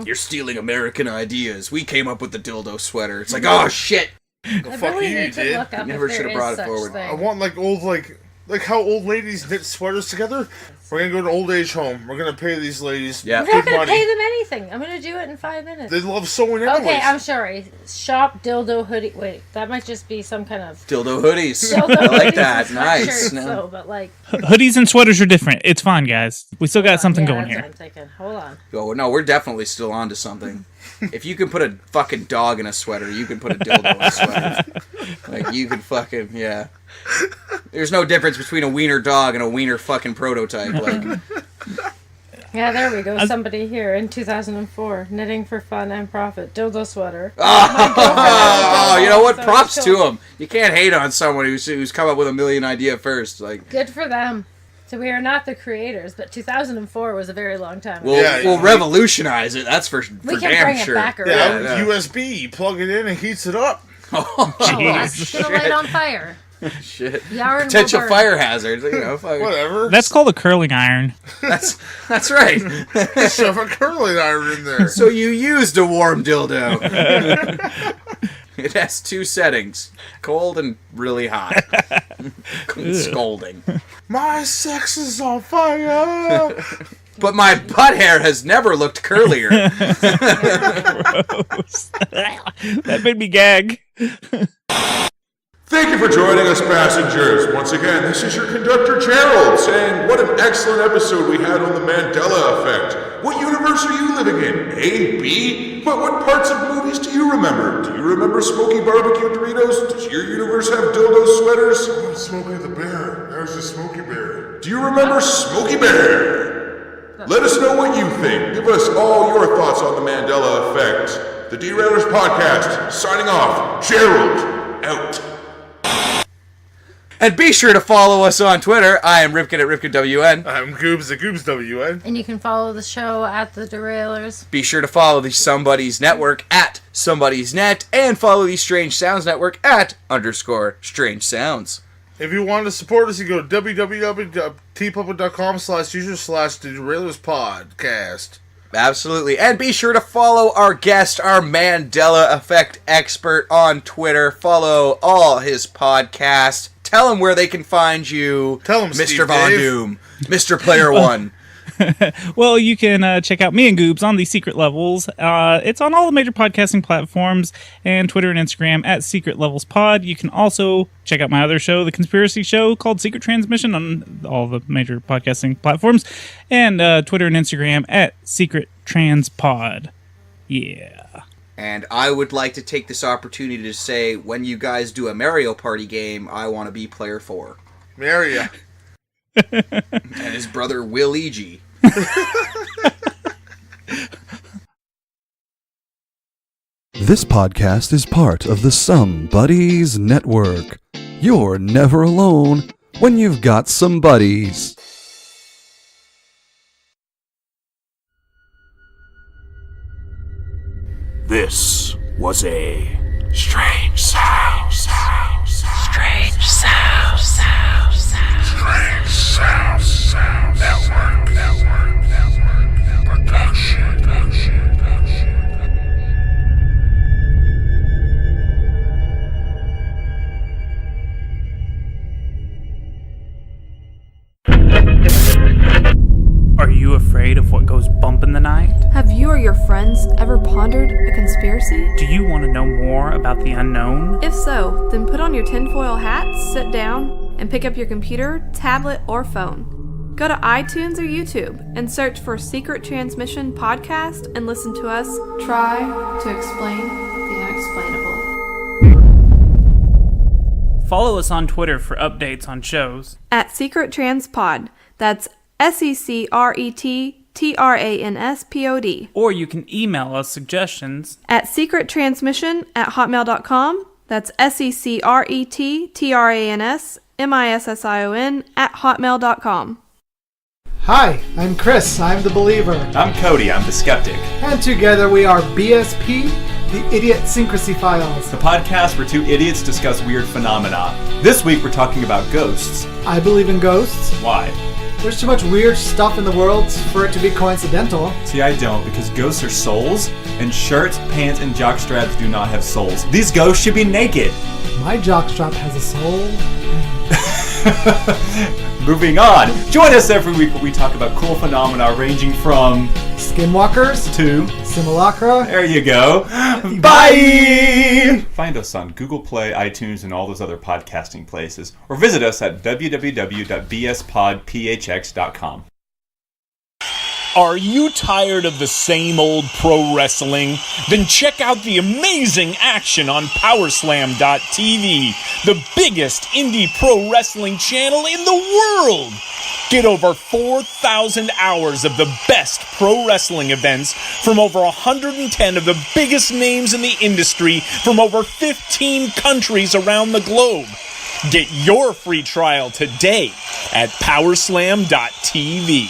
[SPEAKER 2] You're stealing American ideas. We came up with the dildo sweater. It's like, oh, shit.
[SPEAKER 3] I
[SPEAKER 4] Fuck
[SPEAKER 3] really
[SPEAKER 4] you,
[SPEAKER 3] need to
[SPEAKER 4] dude.
[SPEAKER 3] look up
[SPEAKER 2] Never
[SPEAKER 3] if
[SPEAKER 2] should
[SPEAKER 3] there
[SPEAKER 2] have brought
[SPEAKER 3] is
[SPEAKER 2] it
[SPEAKER 3] such
[SPEAKER 2] forward.
[SPEAKER 3] thing.
[SPEAKER 4] I want like old like how old ladies knit sweaters together. We're gonna go to old age home. We're gonna pay these ladies
[SPEAKER 2] Yeah.
[SPEAKER 3] I'm not
[SPEAKER 4] good
[SPEAKER 3] gonna
[SPEAKER 4] money.
[SPEAKER 3] pay them anything. I'm gonna do it in 5 minutes.
[SPEAKER 4] They love sewing anyways.
[SPEAKER 3] Okay, I'm sorry. Shop dildo hoodie. Wait, that might just be some kind of
[SPEAKER 2] Dildo hoodies.
[SPEAKER 3] dildo
[SPEAKER 2] I like
[SPEAKER 3] hoodies
[SPEAKER 2] that.
[SPEAKER 3] and
[SPEAKER 2] Nice.
[SPEAKER 3] sweatshirts,
[SPEAKER 2] No.
[SPEAKER 3] So, but like,
[SPEAKER 5] Hoodies and sweaters are different. It's fine, guys. We still got something
[SPEAKER 3] yeah,
[SPEAKER 5] going
[SPEAKER 3] that's
[SPEAKER 5] here.
[SPEAKER 3] what I'm thinking. Hold on.
[SPEAKER 2] Oh, no, we're definitely still on to something. If you can put a fucking dog in a sweater, you can put a dildo in a sweater. Like, you can fucking, yeah. There's no difference between a wiener dog and a wiener fucking prototype. Like,
[SPEAKER 3] Yeah, there we go. Somebody here in 2004, knitting for fun and profit, dildo sweater.
[SPEAKER 2] oh, you know what?
[SPEAKER 3] So
[SPEAKER 2] Props
[SPEAKER 3] cool.
[SPEAKER 2] to him. You can't hate on someone who's come up with a million idea first. Like,
[SPEAKER 3] Good for them. So we are not the creators, but 200004 was a very long time.
[SPEAKER 2] we'll
[SPEAKER 4] Yeah,
[SPEAKER 2] we'll
[SPEAKER 4] yeah.
[SPEAKER 2] revolutionize it. That's for
[SPEAKER 3] we can
[SPEAKER 2] damn
[SPEAKER 3] bring
[SPEAKER 2] sure.
[SPEAKER 3] it back around.
[SPEAKER 4] Yeah,
[SPEAKER 2] Yeah.
[SPEAKER 4] USB. You plug it in and heats it up.
[SPEAKER 2] Oh,
[SPEAKER 3] Oh, that's gonna light
[SPEAKER 2] shit.
[SPEAKER 3] on fire.
[SPEAKER 2] Shit.
[SPEAKER 3] Yarn will
[SPEAKER 2] Potential
[SPEAKER 3] burn.
[SPEAKER 2] fire hazard. You know, fucking,
[SPEAKER 4] Whatever.
[SPEAKER 5] That's called a curling iron.
[SPEAKER 2] that's right.
[SPEAKER 4] Shove a curling iron in there.
[SPEAKER 2] So you used a warm dildo. It has 2 settings: cold and really hot. Scolding.
[SPEAKER 4] My sex is on fire.
[SPEAKER 2] But my butt hair has never looked curlier.
[SPEAKER 5] That made me gag.
[SPEAKER 1] Thank you for joining us, passengers. Once again, this is your conductor, Gerald, saying what an excellent episode we had on the Mandela effect. What universe are you living in? A, B? But what parts of movies do you remember? Do you remember Smoky Barbecue Doritos? Does your universe have dildo sweaters? Oh, Smokey the Bear. That was the Smokey Bear. Do you remember Smokey Bear? Let us know what you think. Give us all your thoughts on the Mandela effect. The DeRailers Podcast, signing off. Gerald, out.
[SPEAKER 2] And be sure to follow us on Twitter. I am Ripkin at RipkinWN.
[SPEAKER 4] I'm Goobs at Goobs WN.
[SPEAKER 3] And you can follow the show at the DeRailers.
[SPEAKER 2] Be sure to follow the SomeBuddies Network at SomeBuddiesNet and follow the Strange Sounds Network at _Strange Sounds.
[SPEAKER 4] If you want to support us, you go to www.tpublic.com/user/the DeRailers
[SPEAKER 2] Absolutely. And be sure to follow our guest, our Mandela Effect expert on Twitter. Follow all his podcasts. Tell him where they can find you.
[SPEAKER 4] Tell him,
[SPEAKER 2] Mr.
[SPEAKER 4] Steve
[SPEAKER 2] Von
[SPEAKER 4] Dave.
[SPEAKER 2] Doom. Mr. Player One.
[SPEAKER 5] Well, you can check out me and Goobs on the Secret Levels. It's on all the major podcasting platforms and Twitter and Instagram at Secret Levels Pod. You can also check out my other show, The Conspiracy Show, called Secret Transmission, on all the major podcasting platforms, and Twitter and Instagram at Secret Trans Pod. Yeah.
[SPEAKER 2] And I would like to take this opportunity to say, when you guys do a Mario Party game, I want to be player 4.
[SPEAKER 4] Maria.
[SPEAKER 2] And his brother Luigi.
[SPEAKER 6] This podcast is part of the SomeBuddies network. You're never alone when you've got some buddies.
[SPEAKER 7] This was a strange sound. Strange sound. Strange sound. Network. Production.
[SPEAKER 5] Are you afraid of what goes bump in the night?
[SPEAKER 8] Have you or your friends ever pondered a conspiracy?
[SPEAKER 5] Do you want to know more about the unknown?
[SPEAKER 8] If so, then put on your tinfoil hat, sit down, and pick up your computer, tablet, or phone. Go to iTunes or YouTube and search for Secret Transmission Podcast and listen to us try to explain the unexplainable.
[SPEAKER 5] Follow us on Twitter for updates on shows.
[SPEAKER 8] At Secret Trans Pod. That's SecretTranspod.
[SPEAKER 5] Or you can email us suggestions
[SPEAKER 8] At secrettransmission@hotmail.com. That's secrettransmission@hotmail.com.
[SPEAKER 9] Hi, I'm Chris. I'm the believer.
[SPEAKER 10] I'm Cody. I'm the skeptic.
[SPEAKER 9] And together we are BSP, the Idiot Syncrasy Files.
[SPEAKER 10] The podcast where two idiots discuss weird phenomena. This week we're talking about ghosts.
[SPEAKER 9] I believe in ghosts.
[SPEAKER 10] Why?
[SPEAKER 9] There's too much weird stuff in the world for it to be coincidental.
[SPEAKER 10] See, I don't, because ghosts are souls, and shirts, pants, and jockstraps do not have souls. These ghosts should be naked.
[SPEAKER 9] My jockstrap has a soul.
[SPEAKER 10] Moving on. Join us every week where we talk about cool phenomena ranging from
[SPEAKER 9] Skinwalkers
[SPEAKER 10] to
[SPEAKER 9] simulacra.
[SPEAKER 10] There you go. Bye! Find us on Google Play, iTunes, and all those other podcasting places. Or visit us at www.bspodphx.com.
[SPEAKER 11] Are you tired of the same old pro wrestling? Then check out the amazing action on Powerslam.tv, the biggest indie pro wrestling channel in the world. Get over 4,000 hours of the best pro wrestling events from over 110 of the biggest names in the industry from over 15 countries around the globe. Get your free trial today at Powerslam.tv.